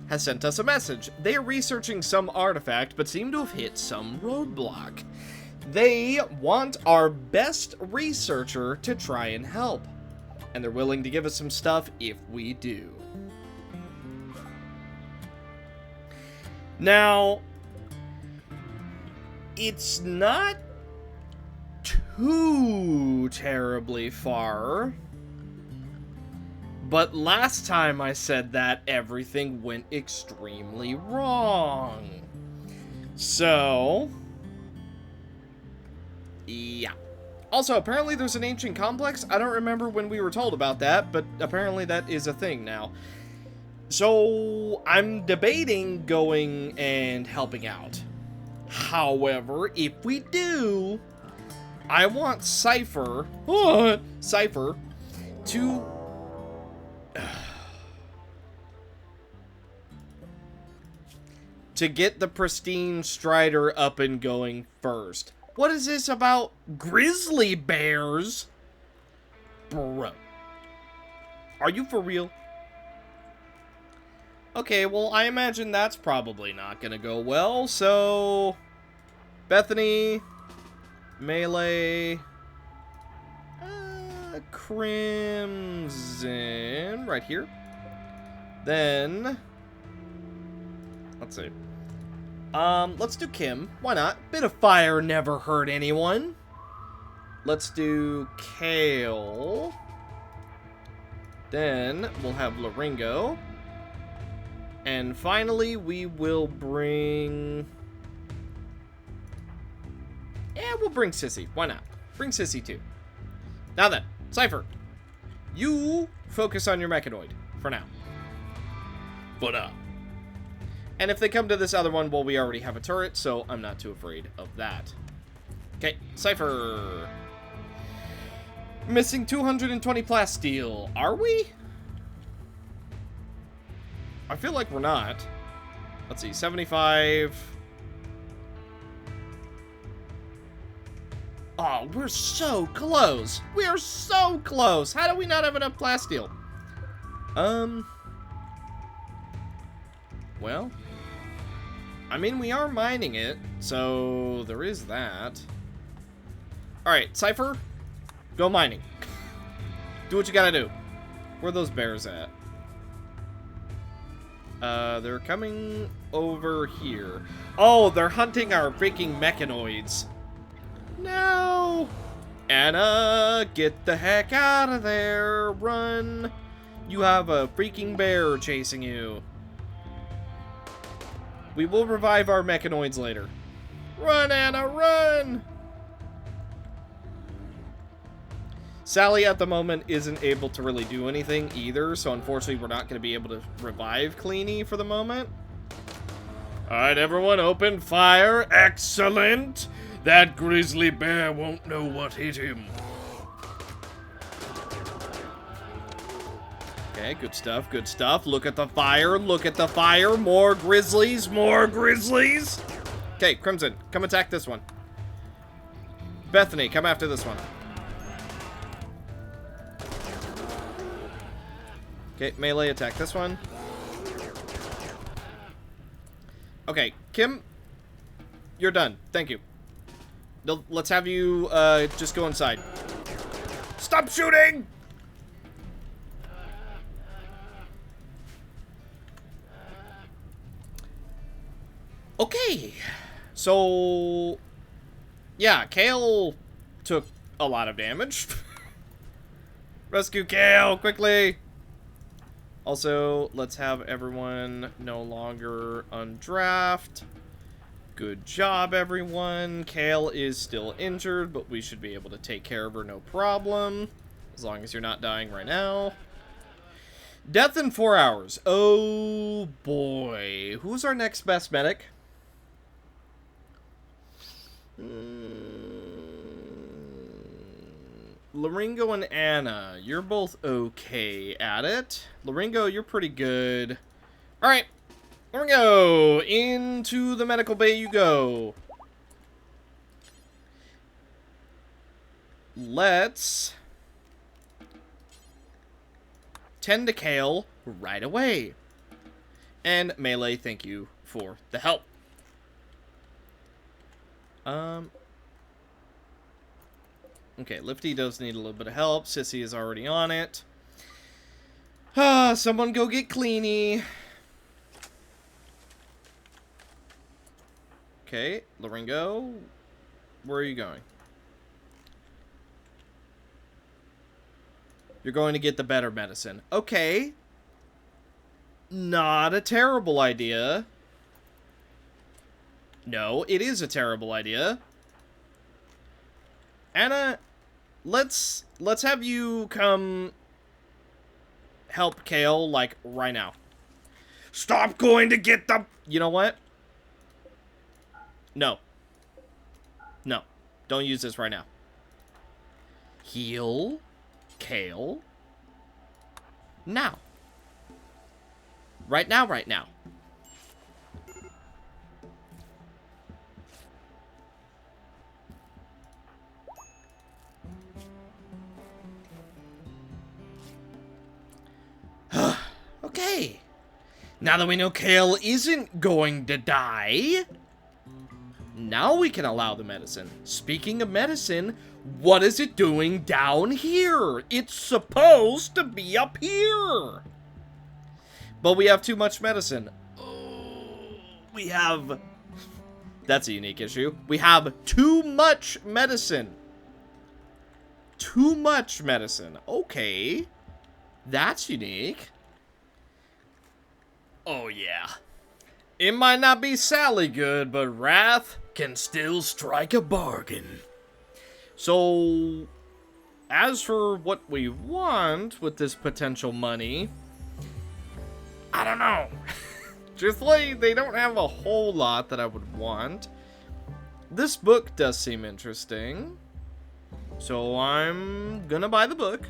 has sent us a message. They are researching some artifact, but seem to have hit some roadblock. They want our best researcher to try and help. And they're willing to give us some stuff if we do. Now, it's not too terribly far. But last time I said that, everything went extremely wrong. So, yeah. Also, apparently there's an ancient complex. I don't remember when we were told about that, but apparently that is a thing now. So, I'm debating going and helping out. However, if we do, I want Cypher to get the pristine Strider up and going first. What is this about grizzly bears? Bro. Are you for real? Okay, well, I imagine that's probably not gonna go well, so Bethany, melee, Crimson, right here. Then, let's see. Let's do Kim. Why not? Bit of fire never hurt anyone. Let's do Kale. Then, we'll have Laringo. And finally, we will bring... Yeah, we'll bring Sissy. Why not? Bring Sissy, too. Now then, Cypher. You focus on your mechanoid. For now. And if they come to this other one, well, we already have a turret, so I'm not too afraid of that. Okay, Cypher. Missing 220 plasteel. Are we? I feel like we're not. Let's see, 75. Oh, we're so close. We are so close. How do we not have enough plasteel? Well, I mean, we are mining it, so there is that. Alright, Cypher, go mining. Do what you gotta do. Where are those bears at? They're coming over here. Oh, they're hunting our freaking mechanoids. No! Anna, get the heck out of there. Run. You have a freaking bear chasing you. We will revive our mechanoids later. Run, Anna, run! Sally at the moment isn't able to really do anything either, so unfortunately we're not going to be able to revive Cleanie for the moment. Alright, everyone, open fire. Excellent! That grizzly bear won't know what hit him. Okay, good stuff, good stuff. Look at the fire, look at the fire. More grizzlies, more grizzlies! Okay, Crimson, come attack this one. Bethany, come after this one. Okay, melee attack this one. Okay, Kim, you're done. Thank you. Let's have you just go inside. Stop shooting! Okay, so yeah, Kale took a lot of damage. Rescue Kale, quickly! Also, let's have everyone no longer undraft. Good job, everyone. Kale is still injured, but we should be able to take care of her no problem. As long as you're not dying right now. Death in 4 hours. Oh, boy. Who's our next best medic? Laringo and Anna, you're both okay at it. Laringo, you're pretty good. Alright, Laringo, into the medical bay you go. Let's tend to Kale right away. And Melee, thank you for the help. Okay, Lifty does need a little bit of help. Sissy is already on it. Someone go get Cleanie. Okay, Laringo, where are you going? You're going to get the better medicine. Okay. Not a terrible idea. No, it is a terrible idea. Anna, let's have you come help Kale, like, right now. Stop going to get the... You know what? No. No. Don't use this right now. Heal Kale now. Right now, right now. Okay. Now that we know Kale isn't going to die, now we can allow the medicine. Speaking of medicine, what is it doing down here? It's supposed to be up here. But we have too much medicine. Oh, we have... That's a unique issue. We have too much medicine. Too much medicine. Okay. That's unique. Oh, yeah. It might not be Sally good, but Wrath can still strike a bargain. So, as for what we want with this potential money, I don't know. Truthfully, they don't have a whole lot that I would want. This book does seem interesting, so I'm gonna buy the book.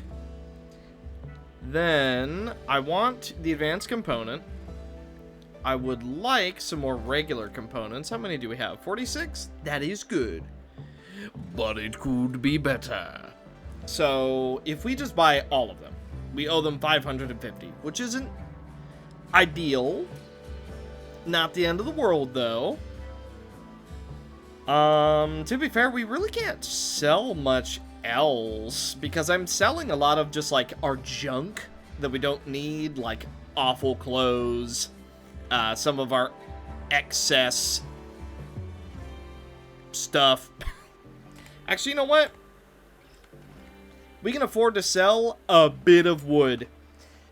Then, I want the advanced component. I would like some more regular components. How many do we have? 46? That is good. But it could be better. So, if we just buy all of them, we owe them 550, which isn't ideal. Not the end of the world, though. To be fair, we really can't sell much else because I'm selling a lot of just like our junk that we don't need, like awful clothes, some of our excess stuff. Actually, you know what? We can afford to sell a bit of wood.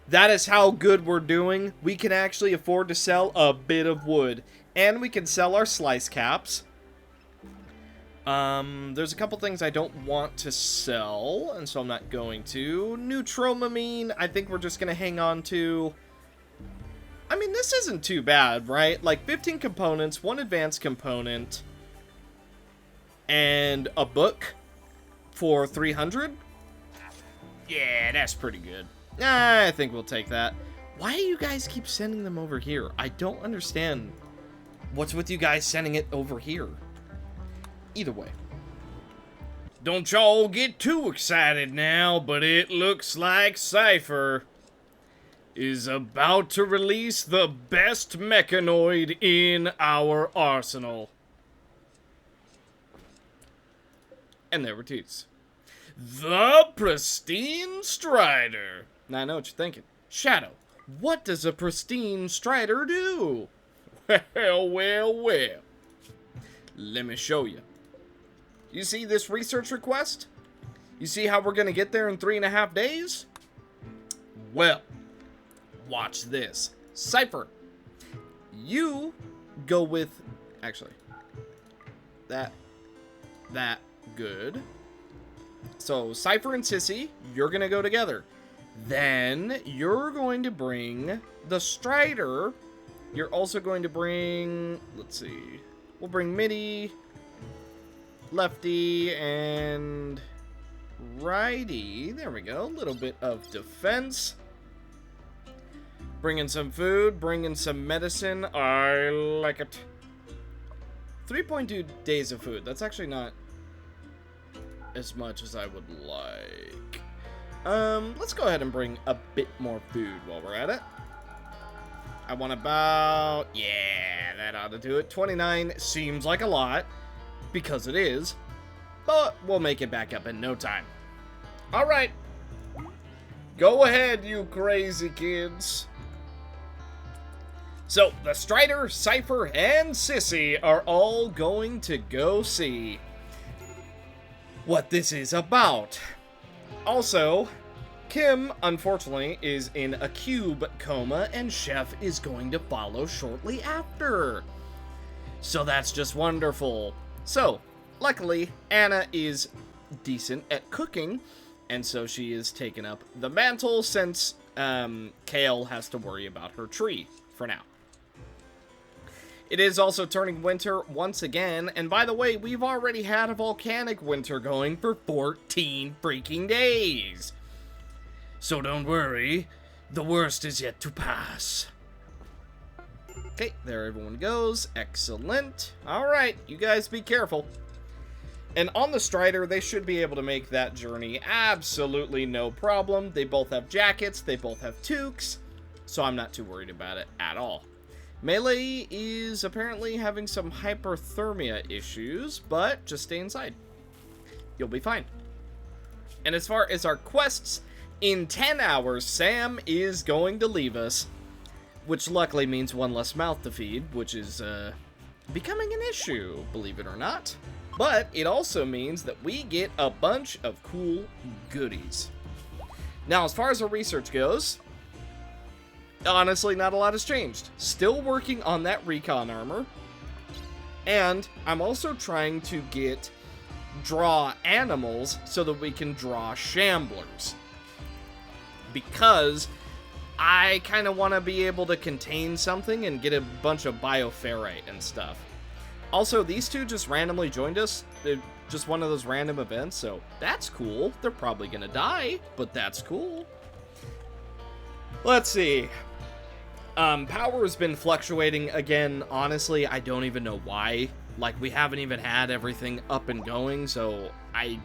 That is how good we're doing. We can actually afford to sell a bit of wood. And we can sell our slice caps. There's a couple things I don't want to sell, and so I'm not going to. Neutromamine, I think we're just going to hang on to. I mean, this isn't too bad, right? Like 15 components, 1 advanced component, and a book for 300. Yeah, that's pretty good. I think we'll take that. Why do you guys keep sending them over here? I don't understand what's with you guys sending it over here. Either way. Don't y'all get too excited now, but it looks like Cypher is about to release the best mechanoid in our arsenal. And there it is. The Pristine Strider. Now I know what you're thinking. Shadow, what does a Pristine Strider do? Well, well, well. Let me show you. You see this research request? You see how we're going to get there in 3.5 days? Well, watch this. Cypher, you go with... Actually, that good. So, Cypher and Sissy, you're going to go together. Then, you're going to bring the Strider. You're also going to bring... Let's see. We'll bring Mitty, Lefty, and Righty. There we go. A little bit of defense. Bring in some food. Bring in some medicine. I like it. 3.2 days of food. That's actually not as much as I would like. Let's go ahead and bring a bit more food while we're at it. I want about... Yeah, that ought to do it. 29 seems like a lot, because it is. But we'll make it back up in no time. Alright. Go ahead, you crazy kids. So, the Strider, Cypher, and Sissy are all going to go see what this is about. Also, Kim, unfortunately, is in a cube coma, and Chef is going to follow shortly after. So that's just wonderful. So, luckily, Anna is decent at cooking, and so she is taking up the mantle since Kale has to worry about her tree for now. It is also turning winter once again, and by the way, we've already had a volcanic winter going for 14 freaking days. So don't worry, the worst is yet to pass. Okay, there everyone goes. Excellent. Alright, you guys be careful. And on the Strider, they should be able to make that journey absolutely no problem. They both have jackets, they both have toques, so I'm not too worried about it at all. Melee is apparently having some hyperthermia issues, but just stay inside. You'll be fine. And as far as our quests, in 10 hours, Sam is going to leave us, which luckily means one less mouth to feed, which is becoming an issue, believe it or not. But it also means that we get a bunch of cool goodies. Now, as far as our research goes, honestly, not a lot has changed. Still working on that recon armor. And I'm also trying to draw animals so that we can draw shamblers. Because I kind of want to be able to contain something and get a bunch of bioferrite and stuff. Also, these two just randomly joined us. They're just one of those random events, so that's cool. They're probably going to die, but that's cool. Let's see. Power has been fluctuating again. Honestly, I don't even know why. Like, we haven't even had everything up and going, so I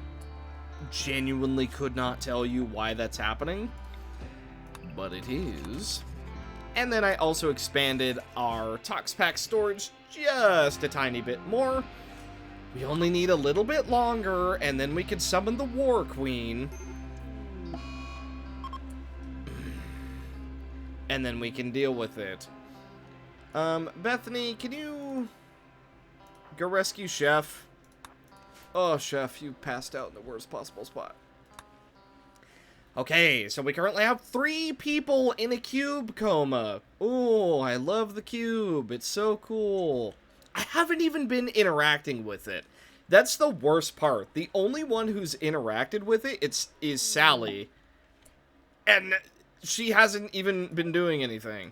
genuinely could not tell you why that's happening. But it is. And then I also expanded our Tox Pack storage just a tiny bit more. We only need a little bit longer, and then we can summon the War Queen. And then we can deal with it. Bethany, can you go rescue Chef? Oh, Chef, you passed out in the worst possible spot. Okay, so we currently have 3 people in a cube coma. Oh, I love the cube. It's so cool. I haven't even been interacting with it. That's the worst part. The only one who's interacted with it is Sally. And she hasn't even been doing anything.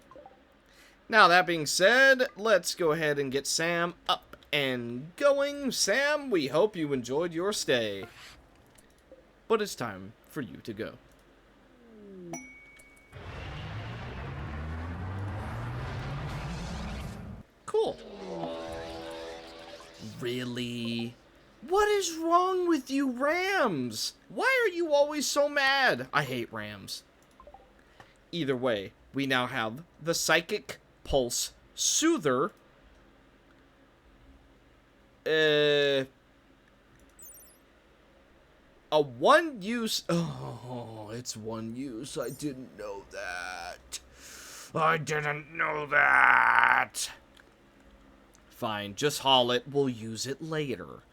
Now, that being said, let's go ahead and get Sam up and going. Sam, we hope you enjoyed your stay. But it's time for you to go. Cool. Really? What is wrong with you, Rams? Why are you always so mad? I hate Rams. Either way, we now have the Psychic Pulse Soother. A one-use... Oh, it's one use. I didn't know that. I didn't know that. Fine, just haul it. We'll use it later.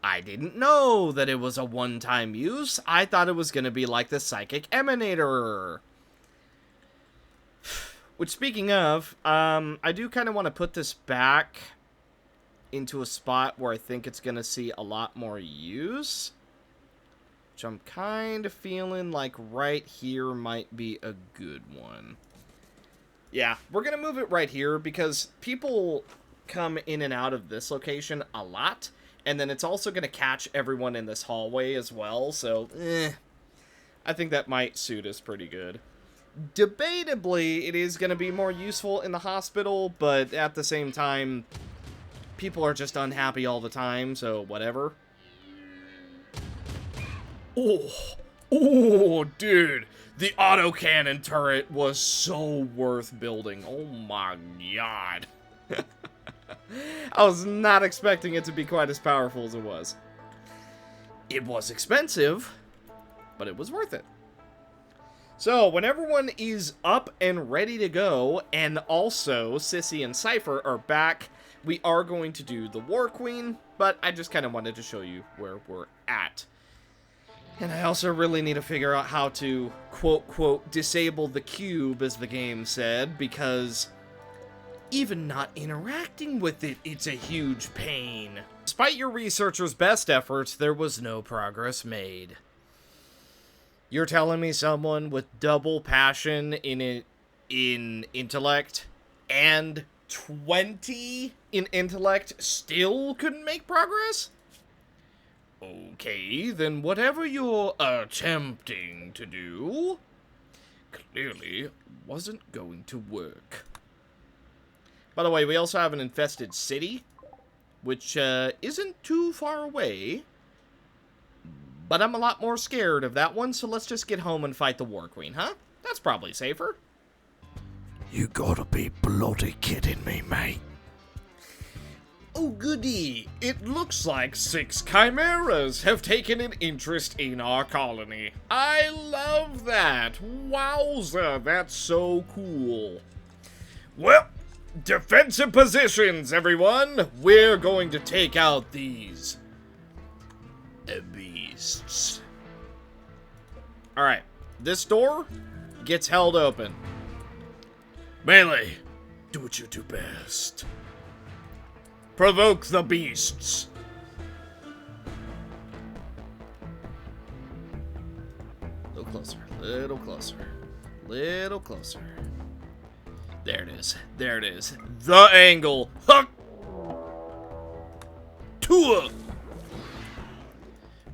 I didn't know that it was a one-time use. I thought it was going to be like the Psychic Emanator. Which, speaking of, I do kind of want to put this back into a spot where I think it's going to see a lot more use. Which I'm kind of feeling like right here might be a good one. Yeah, we're going to move it right here because people come in and out of this location a lot. And then it's also going to catch everyone in this hallway as well. So, I think that might suit us pretty good. Debatably, it is going to be more useful in the hospital, but at the same time, people are just unhappy all the time, so whatever. Oh, dude. The autocannon turret was so worth building. Oh my god. I was not expecting it to be quite as powerful as it was. It was expensive, but it was worth it. So, when everyone is up and ready to go, and also Sissy and Cypher are back, we are going to do the War Queen, but I just kind of wanted to show you where we're at. And I also really need to figure out how to, quote, disable the cube, as the game said, because even not interacting with it, it's a huge pain. Despite your researchers' best efforts, there was no progress made. You're telling me someone with double passion in intellect and 20 in intellect still couldn't make progress? Okay, then whatever you're attempting to do clearly wasn't going to work. By the way, we also have an infested city, which isn't too far away. But I'm a lot more scared of that one, so let's just get home and fight the War Queen, huh? That's probably safer. You gotta be bloody kidding me, mate. Oh, goody. It looks like 6 chimeras have taken an interest in our colony. I love that. Wowza, that's so cool. Well, defensive positions, everyone. We're going to take out these beasts. Alright, this door gets held open. Melee, do what you do best. Provoke the beasts. A little closer, little closer, little closer. There it is, there it is. The angle. Huck! Tua!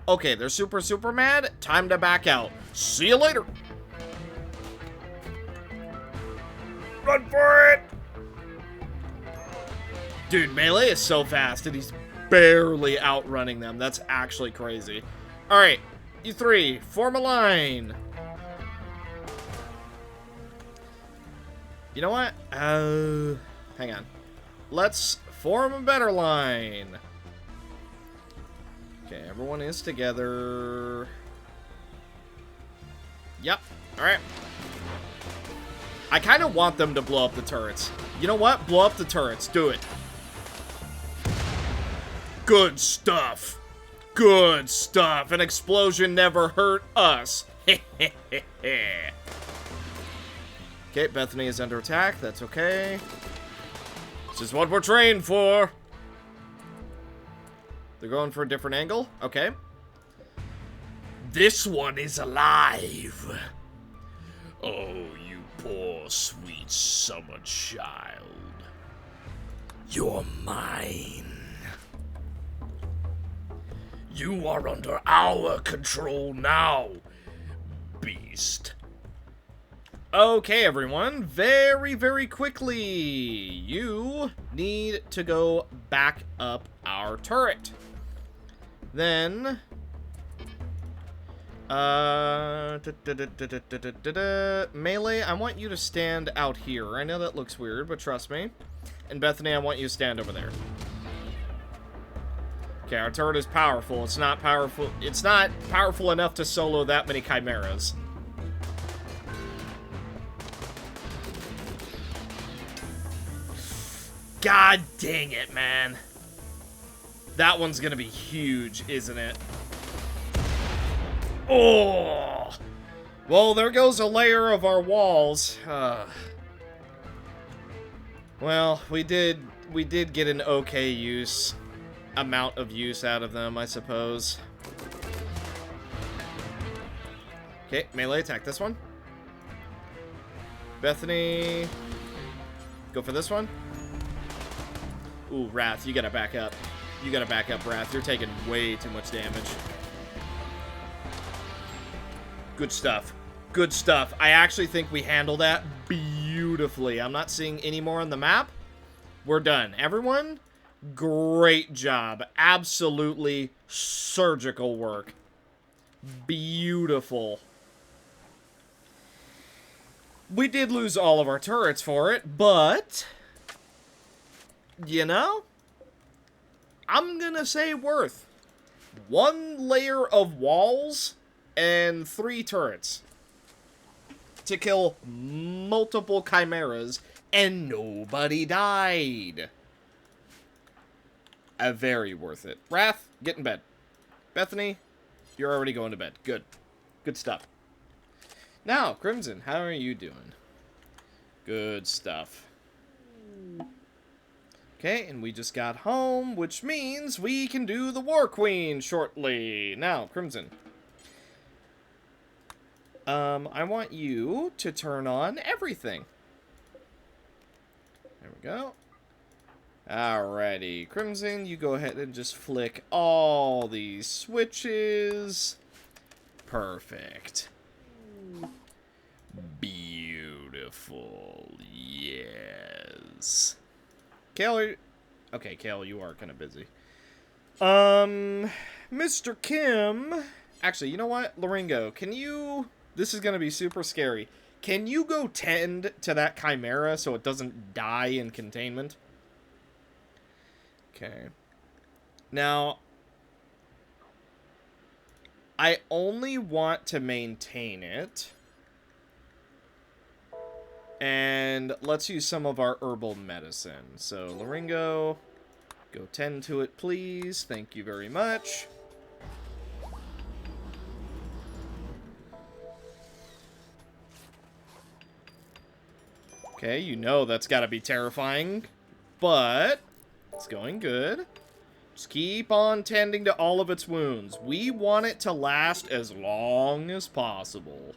Okay, they're super mad. Time to back out. See you later. Run for it! Dude, Melee is so fast, and he's barely outrunning them. That's actually crazy. Alright, you 3, form a line. You know what? Hang on. Let's form a better line. Okay, everyone is together. Yep. Alright. I kind of want them to blow up the turrets. You know what? Blow up the turrets. Do it. Good stuff. Good stuff. An explosion never hurt us. Okay, Bethany is under attack. That's okay. This is what we're trained for. They're going for a different angle. Okay. This one is alive. Oh, you poor, sweet summer child. You're mine. You are under our control now, beast. Okay, everyone. Very, very quickly, you need to go back up our turret. Then... Melee, I want you to stand out here. I know that looks weird, but trust me. And Bethany, I want you to stand over there. Okay, our turret is powerful. It's not powerful. It's not powerful enough to solo that many chimeras. God dang it, man. That one's gonna be huge, isn't it? Oh! Well, there goes a layer of our walls. Well, we did get an okay amount of use out of them, I suppose. Okay, melee attack this one. Bethany, go for this one. Ooh, Wrath, you gotta back up. You gotta back up, Wrath. You're taking way too much damage. Good stuff. Good stuff. I actually think we handled that beautifully. I'm not seeing any more on the map. We're done. Everyone, great job. Absolutely surgical work. Beautiful. We did lose all of our turrets for it, but... you know? I'm gonna say worth. 1 layer of walls and 3 turrets to kill multiple chimeras, and nobody died. Very worth it. Wrath, get in bed. Bethany, you're already going to bed. Good. Good stuff. Now, Crimson, how are you doing? Good stuff. Okay, and we just got home, which means we can do the War Queen shortly. Now, Crimson. I want you to turn on everything. There we go. Alrighty. Crimson, you go ahead and just flick all these switches. Perfect. Beautiful. Yes. Kale, okay, Kale, you are kind of busy. Mr. Kim. Actually, you know what? Loringo, can you... This is going to be super scary. Can you go tend to that chimera so it doesn't die in containment? Okay. Now, I only want to maintain it. And let's use some of our herbal medicine. So, Loringo, go tend to it, please. Thank you very much. Okay, you know that's gotta be terrifying. But it's going good. Just keep on tending to all of its wounds. We want it to last as long as possible.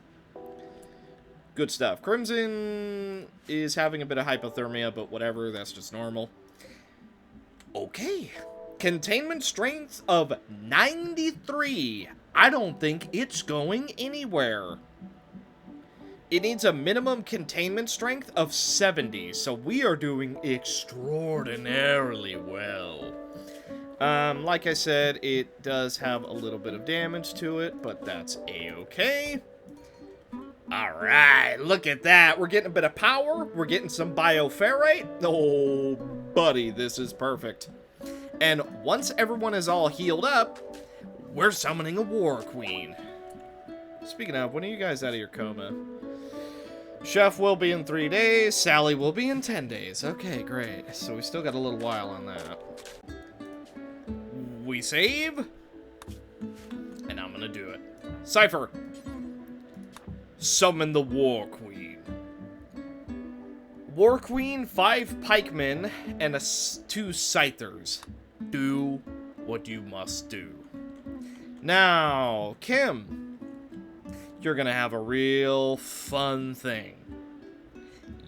Good stuff. Crimson is having a bit of hypothermia, but whatever, that's just normal. Okay. Containment strength of 93. I don't think it's going anywhere. It needs a minimum containment strength of 70, so we are doing extraordinarily well. Like I said, it does have a little bit of damage to it, but that's a-okay. Alright, look at that. We're getting a bit of power. We're getting some bioferrite. Oh, buddy, this is perfect. And once everyone is all healed up, We're summoning a war queen. Speaking of, when are you guys out of your coma? Chef will be in 3 days. Sally will be in 10 days. Okay, great. So we still got a little while on that. We save. And I'm gonna do it. Cypher. Summon the War Queen. War Queen, 5 pikemen, and 2 scythers. Do what you must do. Now, Kim, you're gonna have a real fun thing.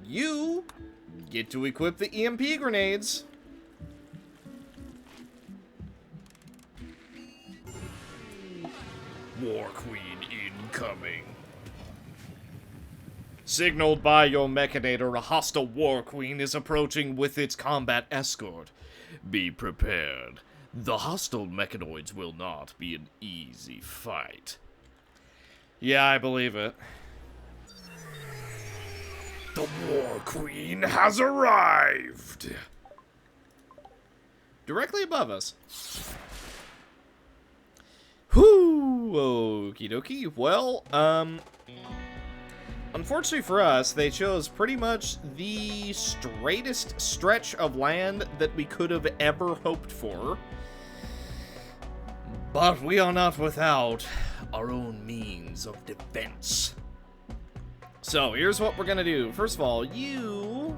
You get to equip the EMP grenades. War Queen incoming. Signaled by your mechanator, a hostile War Queen is approaching with its combat escort. Be prepared. The hostile mechanoids will not be an easy fight. Yeah, I believe it. The War Queen has arrived! Directly above us. Whoo! Okie dokie. Well, unfortunately for us, they chose pretty much the straightest stretch of land that we could have ever hoped for. But we are not without our own means of defense. So, here's what we're gonna do. First of all, you...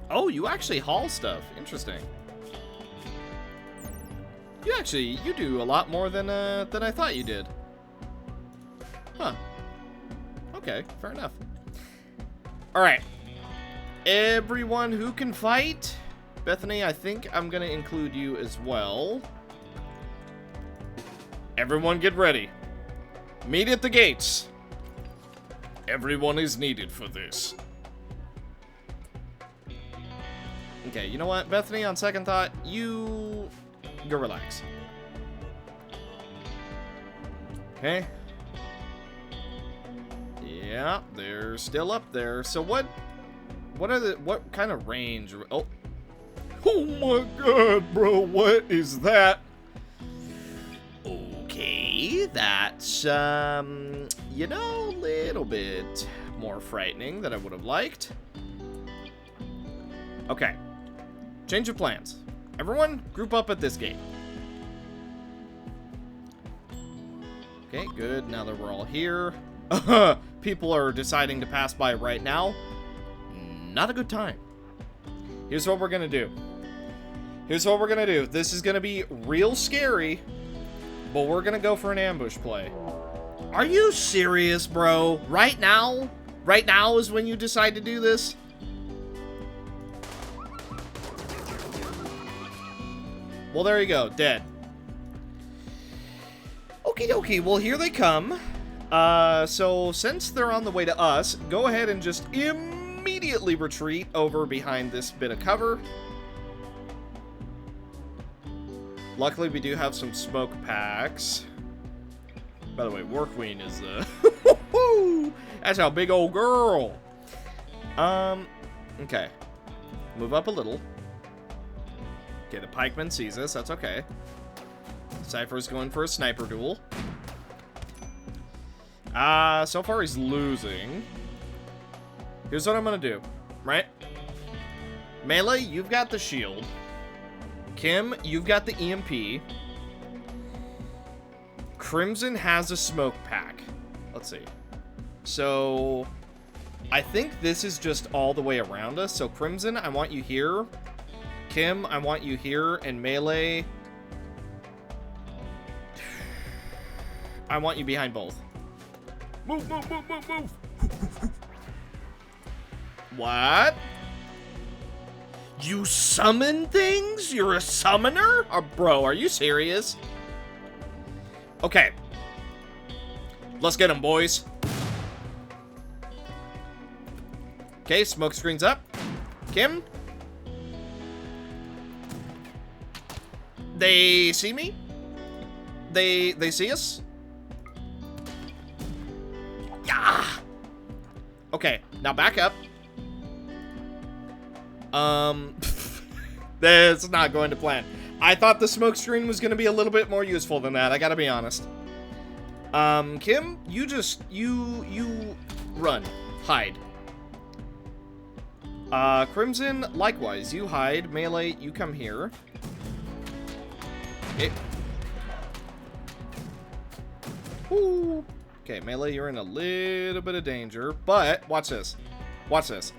Oh, you actually haul stuff. Interesting. You do a lot more than I thought you did. Huh. Okay, fair enough. Alright. Everyone who can fight. Bethany, I think I'm gonna include you as well. Everyone get ready. Meet at the gates. Everyone is needed for this. Okay, you know what, Bethany, on second thought, you relax. Okay. Yeah, they're still up there. So what kind of range? Oh my god, bro, what is that? Okay, that's, you know, a little bit more frightening than I would have liked. Okay. Change of plans. Everyone, group up at this gate. Okay, good. Now that we're all here. People are deciding to pass by right now. Not a good time. Here's what we're gonna do. This is gonna be real scary, but we're gonna go for an ambush play. Are you serious, bro? Right now? Right now is when you decide to do this? Well, there you go. Dead. Okie dokie. Well, here they come. So since they're on the way to us, go ahead and just immediately retreat over behind this bit of cover. Luckily, we do have some smoke packs. By the way, War Queen is the... That's our big old girl. Okay. Move up a little. Okay, the pikeman sees us. That's okay. Cypher's going for a sniper duel. So far he's losing. Here's what I'm gonna do, right? Melee, you've got the shield. Kim, you've got the EMP. Crimson has a smoke pack. Let's see. So, I think this is just all the way around us. So, Crimson, I want you here. Kim, I want you here. And Melee, I want you behind both. Move, move, move, move, move. What? You summon things? You're a summoner? Bro, are you serious? Okay. Let's get them, boys. Okay, smoke screen's up. Kim? They see me? They see us? Yeah. Okay, now back up. That's not going to plan. I thought the smoke screen was going to be a little bit more useful than that, I gotta be honest. Kim, you just, you run. Hide. Crimson, likewise, you hide. Melee, you come here. Okay. Woo. Okay, Melee, you're in a little bit of danger, but watch this. Watch this.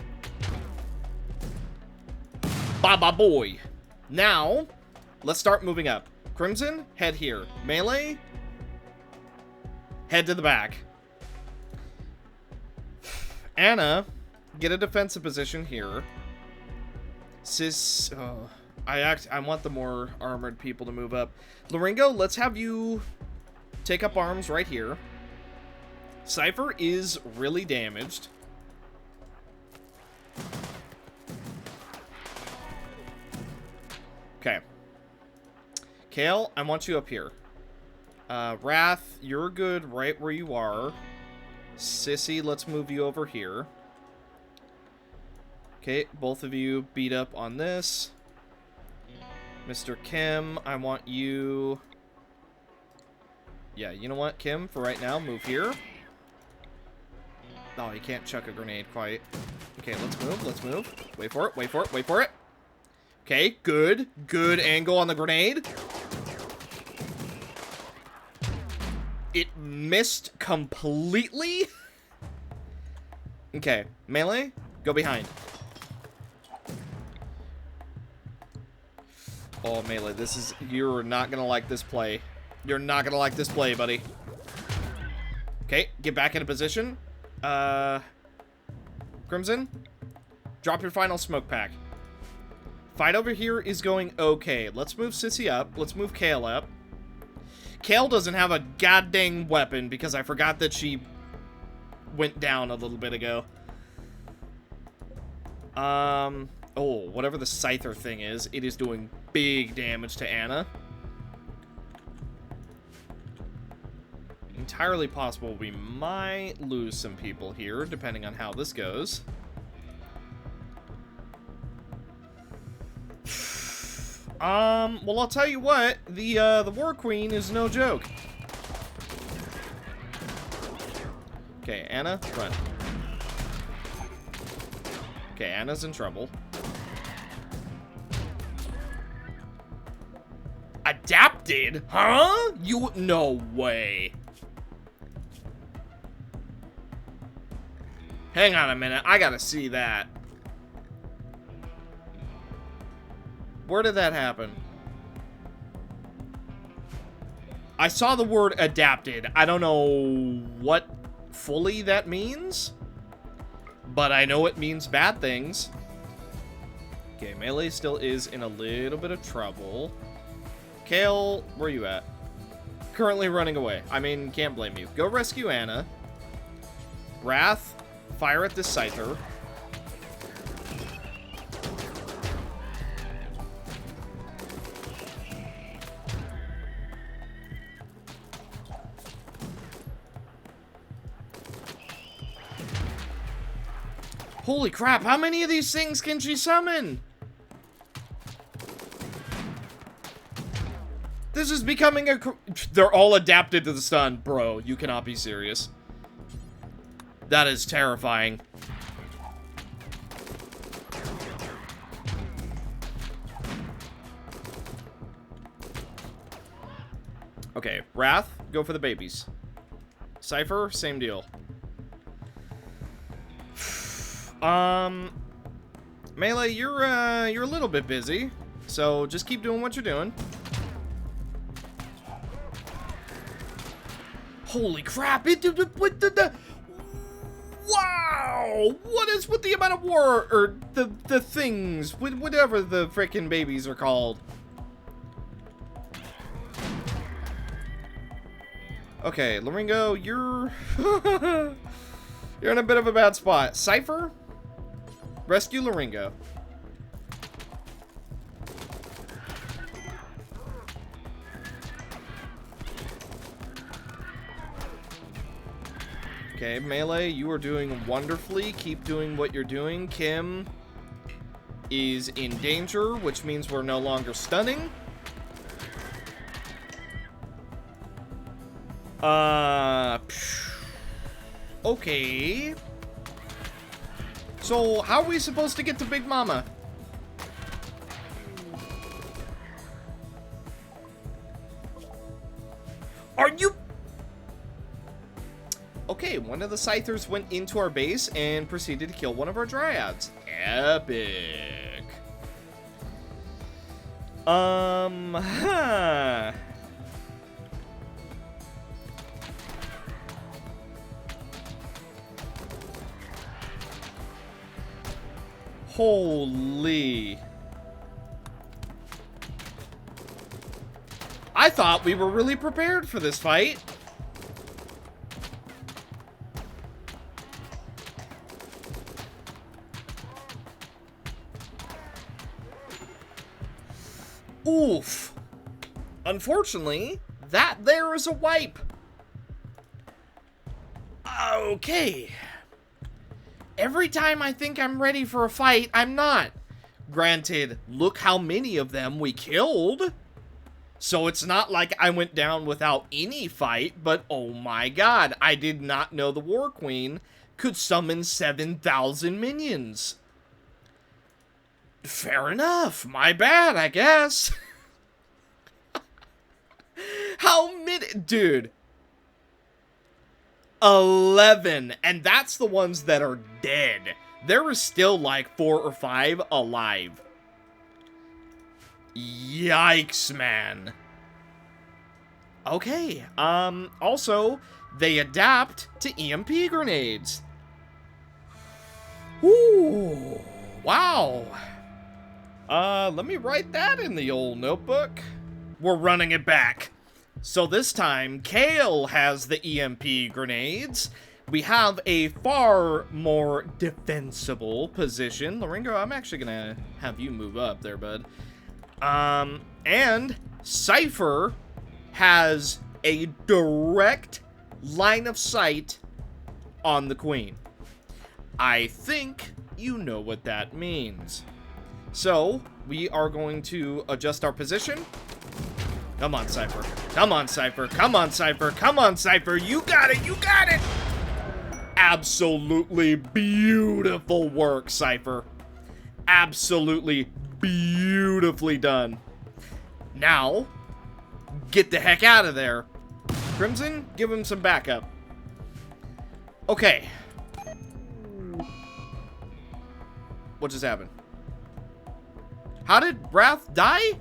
Baba boy. Now, let's start moving up. Crimson, head here. Melee, head to the back. Anna, get a defensive position here. Sis, oh, I want the more armored people to move up. Loringo, let's have you take up arms right here. Cypher is really damaged. Okay. Kale, I want you up here. Wrath, you're good right where you are. Sissy, let's move you over here. Okay, both of you beat up on this. Mr. Kim, I want you... Yeah, you know what, Kim? For right now, move here. Oh, you can't chuck a grenade quite. Okay, let's move, let's move. Wait for it, wait for it, wait for it. Okay, good. Good angle on the grenade. It missed completely. Okay, Melee, go behind. Oh, Melee, this is... You're not gonna like this play. You're not gonna like this play, buddy. Okay, get back into position. Crimson, drop your final smoke pack. Fight over here is going okay. Let's move Sissy up. Let's move Kale up. Kale doesn't have a goddamn weapon because I forgot that she went down a little bit ago. Oh, whatever the Scyther thing is, it is doing big damage to Anna. Entirely possible we might lose some people here, depending on how this goes. Well, I'll tell you what, the War Queen is no joke. Okay, Anna, run. Okay, Anna's in trouble. Adapted? Huh? No way. Hang on a minute, I gotta see that. Where did that happen? I saw the word adapted. I don't know what fully that means, but I know it means bad things. Okay, Melee still is in a little bit of trouble. Kale, where are you at? Currently running away. I mean, can't blame you. Go rescue Anna. Wrath, fire at this Scyther. Holy crap, how many of these things can she summon? This is becoming a... They're all adapted to the stun. Bro, you cannot be serious. That is terrifying. Okay, Wrath, go for the babies. Cypher, same deal. Melee, you're a little bit busy, so just keep doing what you're doing. Holy crap! Wow! What is with the amount of war, or the things, whatever the frickin' babies are called? Okay, Loringo, you're you're in a bit of a bad spot. Cypher, rescue Loringo. Okay, Melee, you are doing wonderfully. Keep doing what you're doing. Kim is in danger, which means we're no longer stunning. Okay. So, how are we supposed to get to Big Mama? Are you... Okay, one of the Scythers went into our base and proceeded to kill one of our Dryads. Epic. Huh. Holy. I thought we were really prepared for this fight. Oof. Unfortunately, that there is a wipe. Okay. Every time I think I'm ready for a fight, I'm not. Granted, look how many of them we killed. So it's not like I went down without any fight, but oh my god, I did not know the War Queen could summon 7,000 minions. Fair enough. My bad, I guess. How many? Dude. 11. And that's the ones that are dead. There is still like 4 or 5 alive. Yikes, man. Okay. Also, they adapt to EMP grenades. Ooh. Wow. Let me write that in the old notebook. We're running it back. So this time, Kale has the EMP grenades. We have a far more defensible position. Loringo, I'm actually gonna have you move up there, bud. And Cypher has a direct line of sight on the Queen. I think you know what that means. So, we are going to adjust our position. Come on, Cypher. Come on, Cypher. Come on, Cypher. Come on, Cypher. You got it. You got it. Absolutely beautiful work, Cypher. Absolutely beautifully done. Now, get the heck out of there. Crimson, give him some backup. Okay. What just happened? How did Wrath die?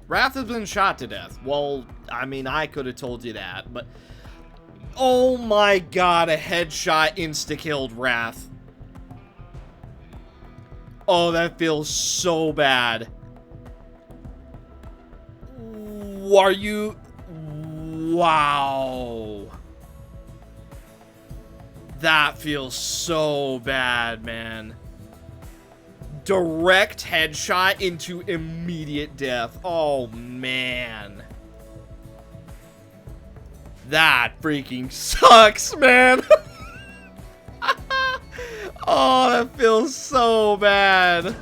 Wrath has been shot to death. Well, I mean, I could have told you that, but... Oh my god, a headshot insta-killed Wrath. Oh, that feels so bad. Are you... Wow. That feels so bad, man. Direct headshot into immediate death. Oh, man. That freaking sucks, man. Oh, that feels so bad.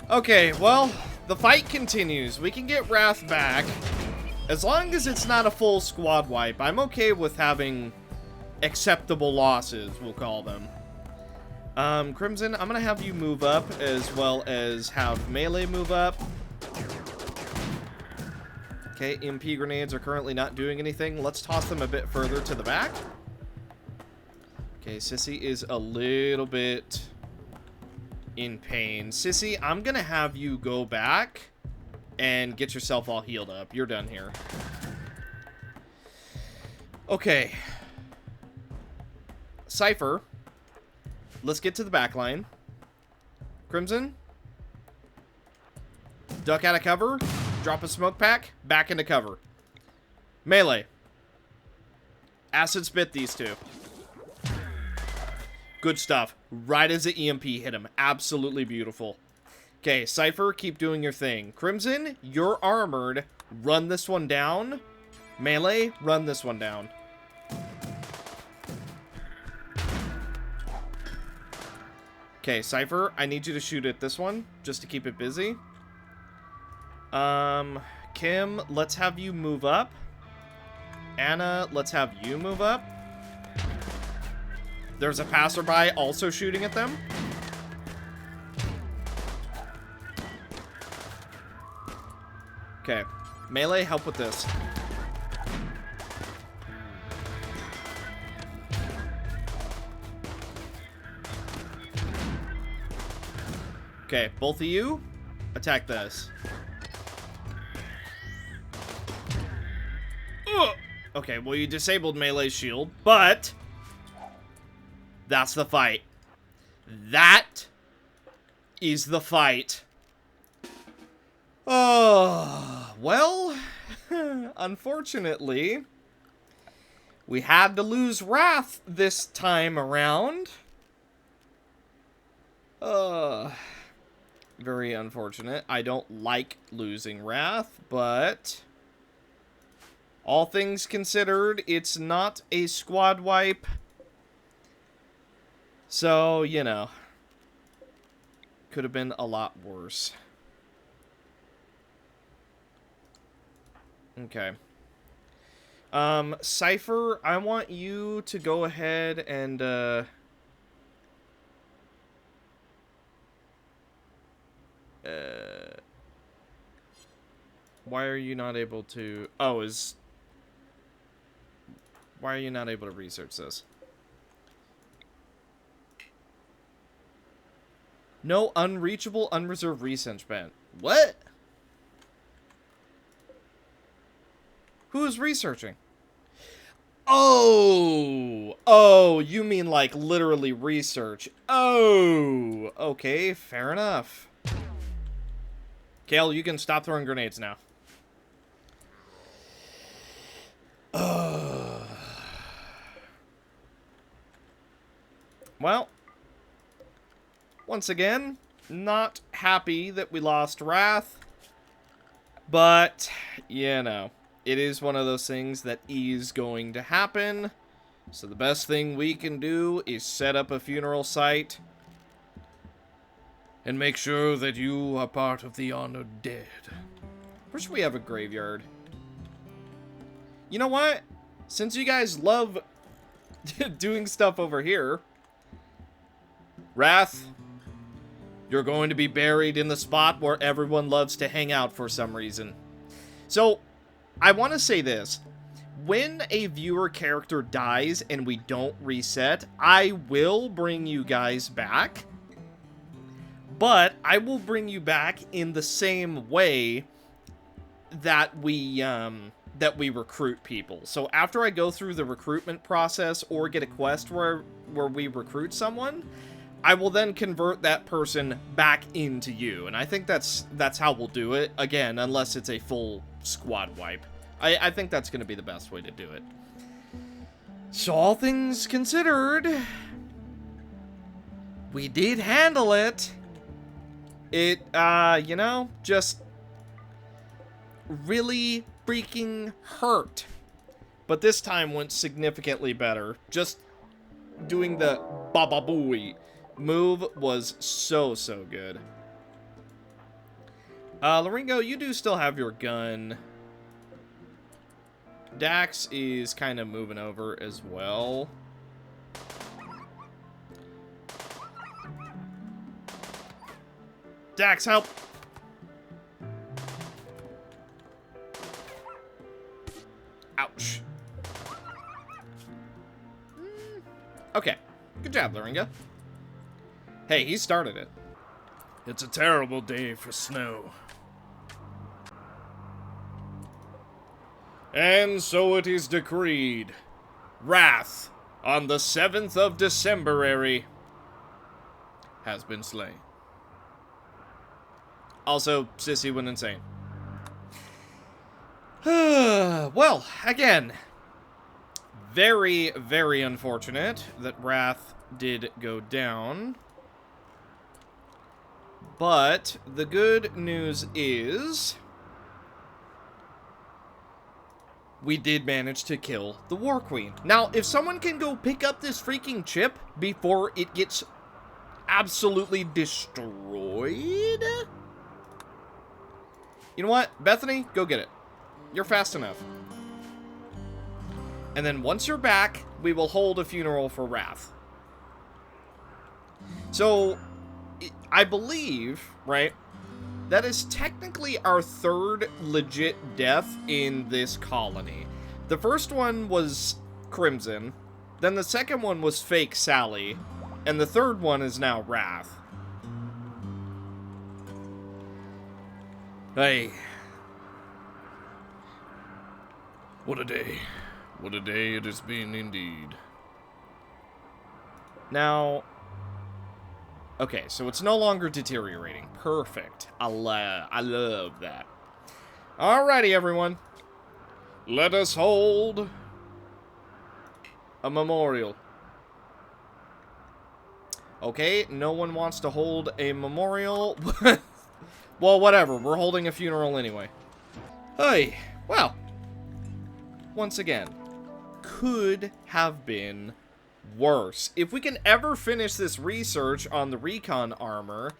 Okay, well, the fight continues. We can get Wrath back. As long as it's not a full squad wipe, I'm okay with having acceptable losses, we'll call them. Crimson, I'm gonna have you move up, as well as have Melee move up. Okay, MP grenades are currently not doing anything. Let's toss them a bit further to the back. Okay, Sissy is a little bit in pain. Sissy, I'm gonna have you go back and get yourself all healed up. You're done here. Okay. Cypher, let's get to the back line. Crimson, duck out of cover, drop a smoke pack, back into cover. Melee, acid spit these two. Good stuff. Right as the EMP hit him. Absolutely beautiful. Okay, Cypher, keep doing your thing. Crimson, you're armored. Run this one down. Melee, run this one down. Okay, Cypher, I need you to shoot at this one, just to keep it busy. Kim, let's have you move up. Anna, let's have you move up. There's a passerby also shooting at them. Okay, Melee, help with this. Okay, both of you, attack this. Ugh. Okay, well, you disabled Melee's shield, but that's the fight. That is the fight. Oh, well, unfortunately, we had to lose Wrath this time around. Very unfortunate. I don't like losing Wrath, but all things considered, it's not a squad wipe. So, you know, could have been a lot worse. Okay. Cypher, I want you to go ahead and, why are you not able to... Oh, why are you not able to research this? No unreachable, unreserved research band. What? Who is researching? Oh, you mean like literally research. Oh, okay, fair enough. Kale, you can stop throwing grenades now. Well, once again, not happy that we lost Wrath, but, you know, it is one of those things that is going to happen, so the best thing we can do is set up a funeral site and make sure that you are part of the honored dead. Where should we have a graveyard? You know what? Since you guys love doing stuff over here, Wrath, you're going to be buried in the spot where everyone loves to hang out for some reason. So, I want to say this. When a viewer character dies and we don't reset, I will bring you guys back. But I will bring you back in the same way that we recruit people. So after I go through the recruitment process or get a quest where we recruit someone, I will then convert that person back into you. And I think that's how we'll do it. Again, unless it's a full squad wipe. I think that's going to be the best way to do it. So all things considered, we did handle it. It, you know, just really freaking hurt. But this time went significantly better. Just doing the Baba Booey move was so good. Loringo, you do still have your gun. Dax is kind of moving over as well. Dax, help! Ouch. Okay. Good job, Loringo. Hey, he started it. It's a terrible day for snow. And so it is decreed. Wrath, on the 7th of December, has been slain. Also, Sissy went insane. Well, again, very unfortunate that Wrath did go down. But the good news is we did manage to kill the War Queen. Now, if someone can go pick up this freaking chip before it gets absolutely destroyed. You know what? Bethany, go get it. You're fast enough. And then once you're back, we will hold a funeral for Wrath. So, I believe, right, that is technically our third legit death in this colony. The first one was Crimson, then the second one was fake Sally, and the third one is now Wrath. Hey. What a day. What a day it has been indeed. Now, okay, so it's no longer deteriorating. Perfect. I love that. Alrighty, everyone. Let us hold a memorial. Okay, no one wants to hold a memorial. Well, whatever. We're holding a funeral anyway. Hey, well, once again, could have been worse. If we can ever finish this research on the recon armor,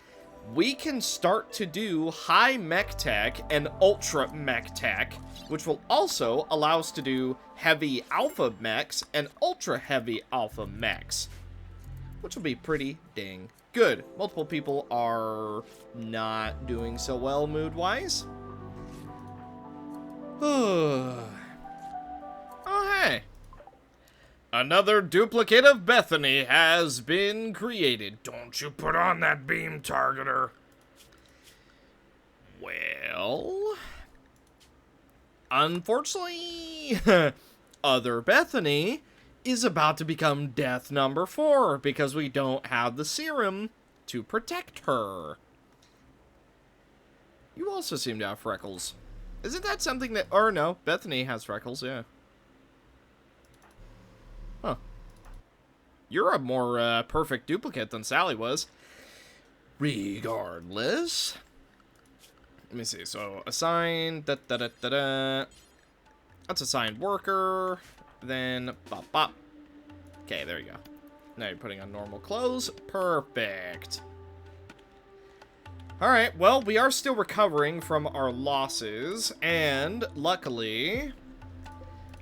we can start to do high mech tech and ultra mech tech, which will also allow us to do heavy alpha mechs and ultra heavy alpha mechs, which will be pretty dang good. Multiple people are not doing so well mood-wise. Oh, hey. Another duplicate of Bethany has been created. Don't you put on that beam targeter. Well, unfortunately, other Bethany is about to become death number 4 because we don't have the serum to protect her. You also seem to have freckles. Isn't that something that... Or no, Bethany has freckles, yeah. Huh. You're a more perfect duplicate than Sally was. Regardless. Let me see. So, assign... Da-da-da-da-da. That's assigned worker. Then, bop, bop. Okay, there you go. Now you're putting on normal clothes. Perfect. Alright, well, we are still recovering from our losses, and luckily,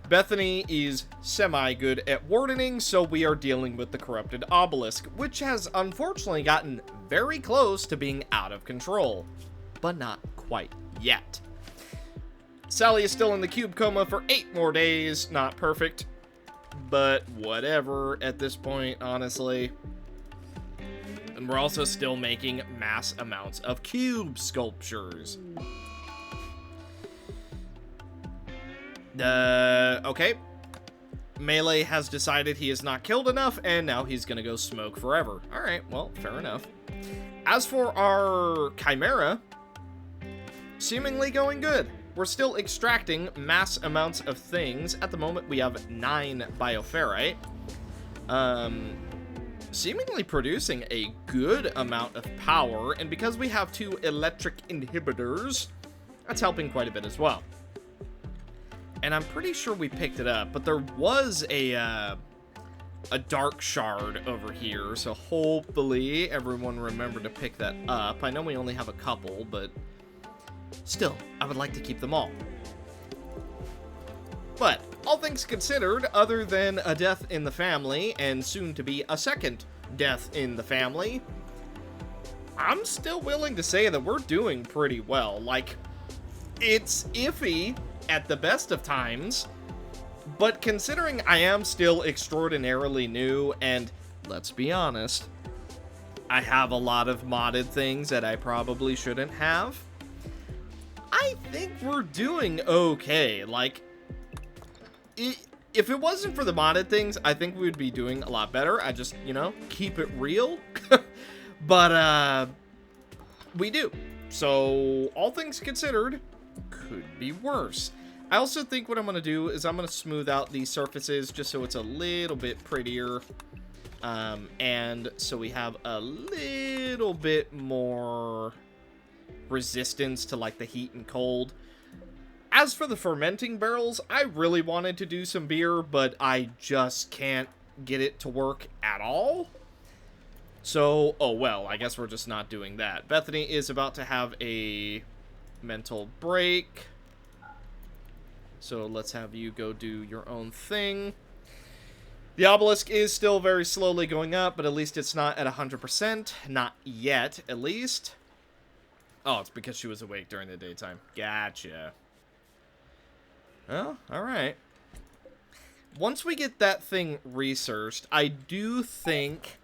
Bethany is semi-good at wardening, so we are dealing with the corrupted obelisk, which has unfortunately gotten very close to being out of control, but not quite yet. Sally is still in the cube coma for 8 more days. Not perfect, but whatever at this point, honestly. And we're also still making mass amounts of cube sculptures. Okay. Melee has decided he is not killed enough, and now he's gonna go smoke forever. Alright, well, fair enough. As for our Chimera, seemingly going good. We're still extracting mass amounts of things. At the moment, we have 9 bioferrite. Seemingly producing a good amount of power, and because we have 2 electric inhibitors, that's helping quite a bit as well. And I'm pretty sure we picked it up, but there was a dark shard over here, so hopefully everyone remembered to pick that up. I know we only have a couple, but still, I would like to keep them all. But, all things considered, other than a death in the family, and soon to be a second death in the family, I'm still willing to say that we're doing pretty well. Like, it's iffy at the best of times, but considering I am still extraordinarily new, and let's be honest, I have a lot of modded things that I probably shouldn't have, I think we're doing okay. Like, if it wasn't for the modded things, I think we would be doing a lot better. I just, you know, keep it real. But, we do. So, all things considered, could be worse. I also think what I'm going to do is I'm going to smooth out these surfaces just so it's a little bit prettier. And so we have a little bit more resistance to, like, the heat and cold. As for the fermenting barrels, I really wanted to do some beer, but I just can't get it to work at all. So, oh well, I guess we're just not doing that. Bethany is about to have a mental break. So let's have you go do your own thing. The obelisk is still very slowly going up, but at least it's not at 100%. Not yet, at least. Oh, it's because she was awake during the daytime. Gotcha. Well, alright. Once we get that thing researched, I do think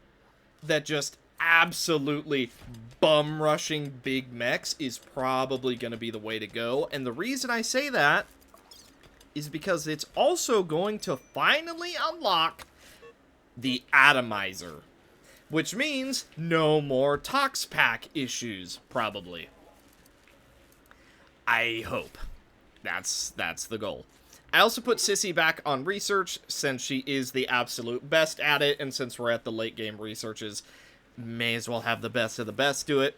that just absolutely bum-rushing big mechs is probably going to be the way to go. And the reason I say that is because it's also going to finally unlock the atomizer. Which means no more Tox Pack issues, probably. I hope. That's the goal. I also put Sissy back on research, since she is the absolute best at it, and since we're at the late game researches, may as well have the best of the best do it.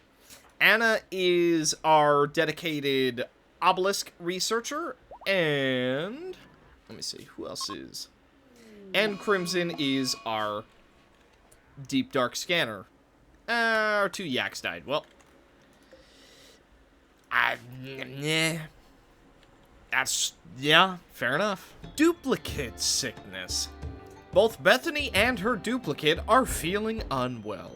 Anna is our dedicated obelisk researcher, and let me see, who else is? And Crimson is our deep dark scanner. Our 2 yaks died. Well, yeah, fair enough. Duplicate sickness. Both Bethany and her duplicate are feeling unwell.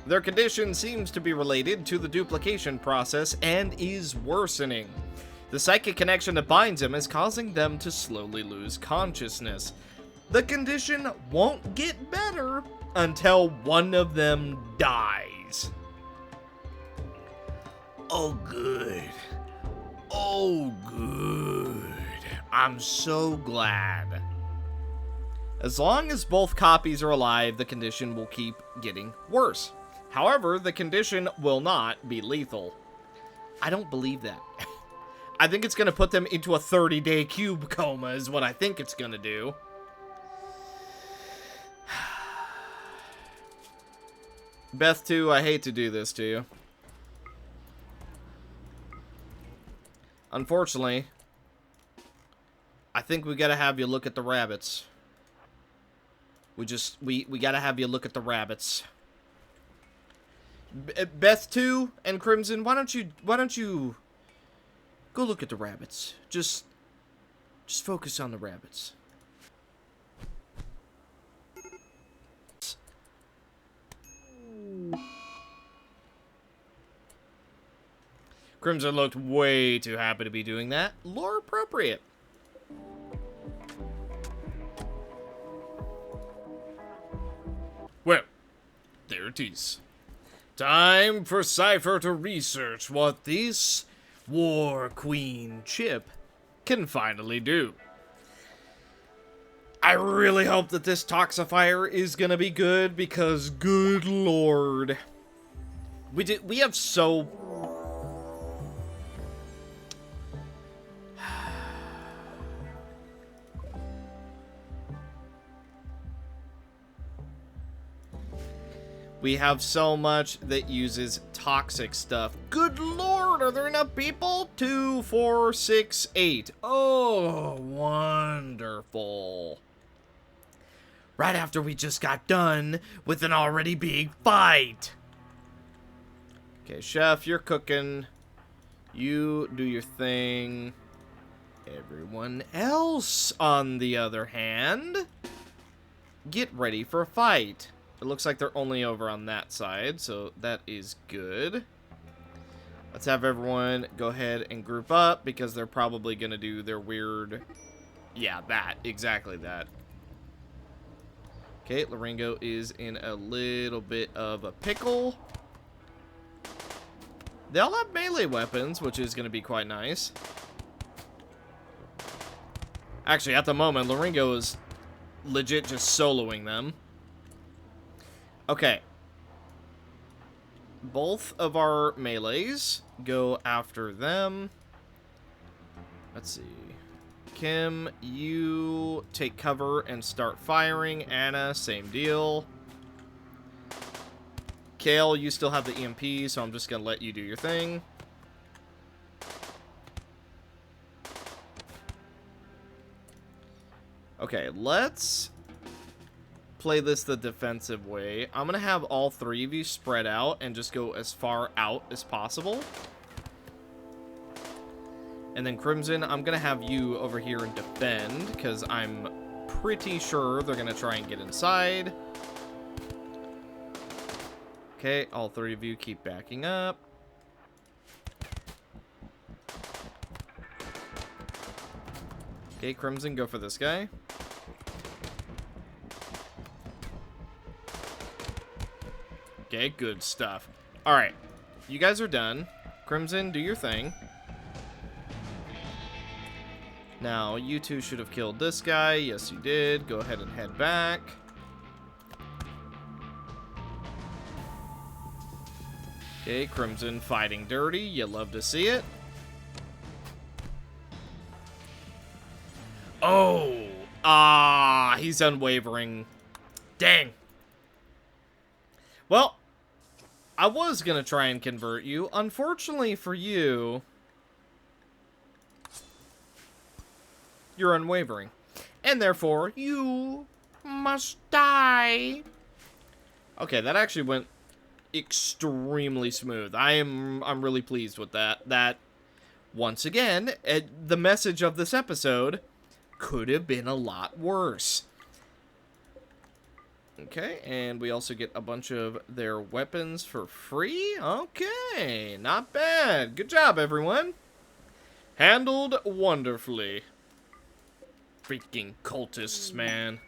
Their condition seems to be related to the duplication process and is worsening. The psychic connection that binds them is causing them to slowly lose consciousness. The condition won't get better until one of them dies. Oh, good. Oh, good. I'm so glad. As long as both copies are alive, the condition will keep getting worse. However, the condition will not be lethal. I don't believe that. I think it's going to put them into a 30-day cube coma is what I think it's going to do. Beth 2, I hate to do this to you. Unfortunately, I think we gotta have you look at the rabbits. We gotta have you look at the rabbits. Beth 2 and Crimson, why don't you go look at the rabbits? Just focus on the rabbits. Crimson looked way too happy to be doing that. Lore appropriate. Well, there it is. Time for Cypher to research what this War Queen chip can finally do. I really hope that this toxifier is gonna be good, because good lord. We have so... We have so much that uses toxic stuff. Good lord, are there enough people? 2, 4, 6, 8. Oh, wonderful. Right after we just got done with an already big fight. Okay, chef, you're cooking. You do your thing. Everyone else, on the other hand, get ready for a fight. It looks like they're only over on that side, so that is good. Let's have everyone go ahead and group up, because they're probably going to do their weird... Yeah, that. Exactly that. Okay, Laringo is in a little bit of a pickle. They all have melee weapons, which is going to be quite nice. Actually, at the moment, Laringo is legit just soloing them. Okay. Both of our melees go after them. Let's see. Kim, you take cover and start firing. Anna, same deal. Kale, you still have the EMP, so I'm just going to let you do your thing. Okay, let's play this the defensive way. I'm gonna have all three of you spread out and just go as far out as possible. And then Crimson, I'm gonna have you over here and defend, because I'm pretty sure they're gonna try and get inside. Okay, all three of you keep backing up. Okay, Crimson, go for this guy. Okay, good stuff. Alright, you guys are done. Crimson, do your thing. Now, you two should have killed this guy. Yes, you did. Go ahead and head back. Okay, Crimson fighting dirty. You love to see it. Oh! He's unwavering. Dang. Well, I was gonna try and convert you. Unfortunately for you, you're unwavering. And therefore, you must die. Okay, that actually went extremely smooth. I'm really pleased with that. That, once again, the message of this episode could have been a lot worse. Okay, and we also get a bunch of their weapons for free. Okay, not bad. Good job, everyone. Handled wonderfully. Freaking cultists, man.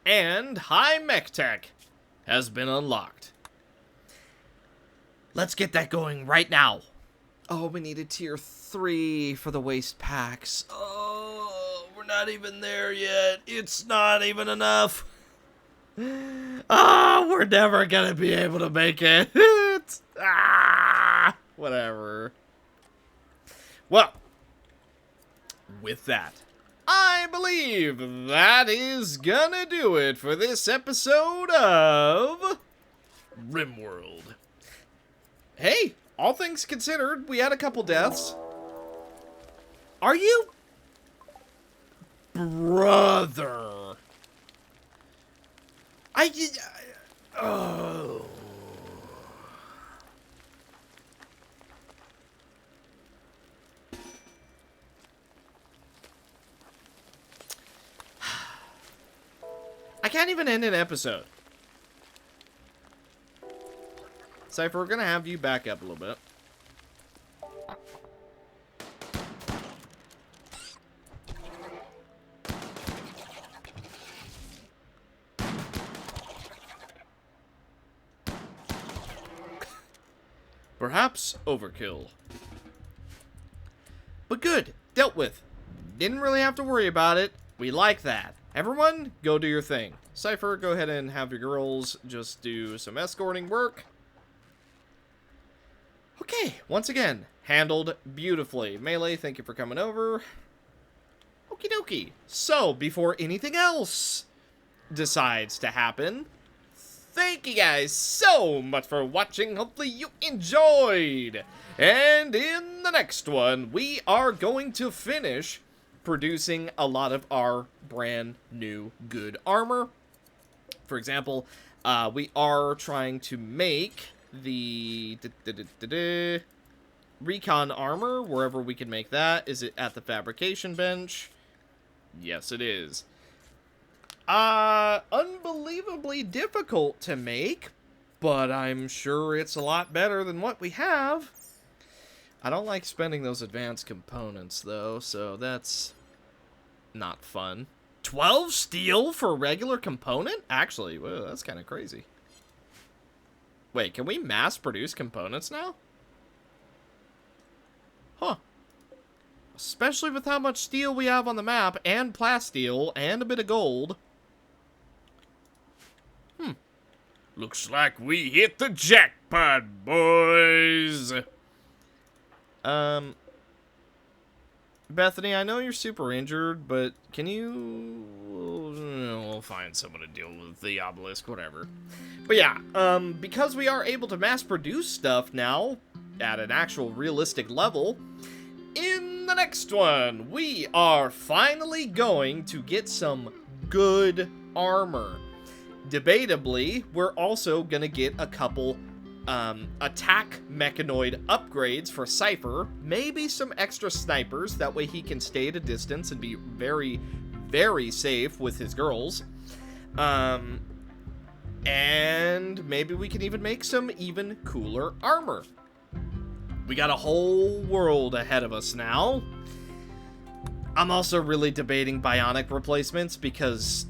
And high mech tech has been unlocked. Let's get that going right now. Oh, we need a tier 3 for the waste packs. Oh, we're not even there yet. It's not even enough. We're never gonna be able to make it. Whatever. Well, with that, I believe that is gonna do it for this episode of RimWorld. Hey, all things considered, we had a couple deaths. Are you? Brother. Oh. I can't even end an episode. Cypher, we're gonna have you back up a little bit. Perhaps overkill. But good. Dealt with. Didn't really have to worry about it. We like that. Everyone, go do your thing. Cypher, go ahead and have your girls just do some escorting work. Okay, once again, handled beautifully. Melee, thank you for coming over. Okie dokie. So, before anything else decides to happen, thank you guys so much for watching. Hopefully you enjoyed. And in the next one, we are going to finish producing a lot of our brand new good armor. For example, we are trying to make the recon armor wherever we can make that. Is it at the fabrication bench? Yes, it is. Unbelievably difficult to make, but I'm sure it's a lot better than what we have. I don't like spending those advanced components, though, so that's not fun. 12 steel for a regular component? Actually, whoa, that's kind of crazy. Wait, can we mass produce components now? Huh. Especially with how much steel we have on the map, and plasteel, and a bit of gold. Looks like we hit the jackpot, boys. Bethany, I know you're super injured, but can you... We'll find someone to deal with the obelisk, whatever. But yeah, because we are able to mass produce stuff now at an actual realistic level, in the next one, we are finally going to get some good armor. Debatably, we're also gonna get a couple attack mechanoid upgrades for Cypher, maybe some extra snipers, that way he can stay at a distance and be very, very safe with his girls. And maybe we can even make some even cooler armor. We got a whole world ahead of us now. I'm also really debating bionic replacements because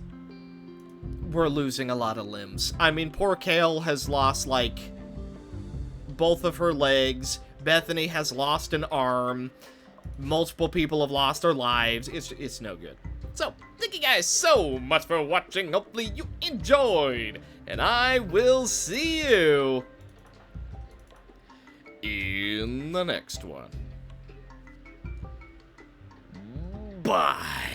we're losing a lot of limbs. I mean, poor Kale has lost, like, both of her legs. Bethany has lost an arm. Multiple people have lost their lives. It's no good. So, thank you guys so much for watching. Hopefully you enjoyed. And I will see you in the next one. Bye.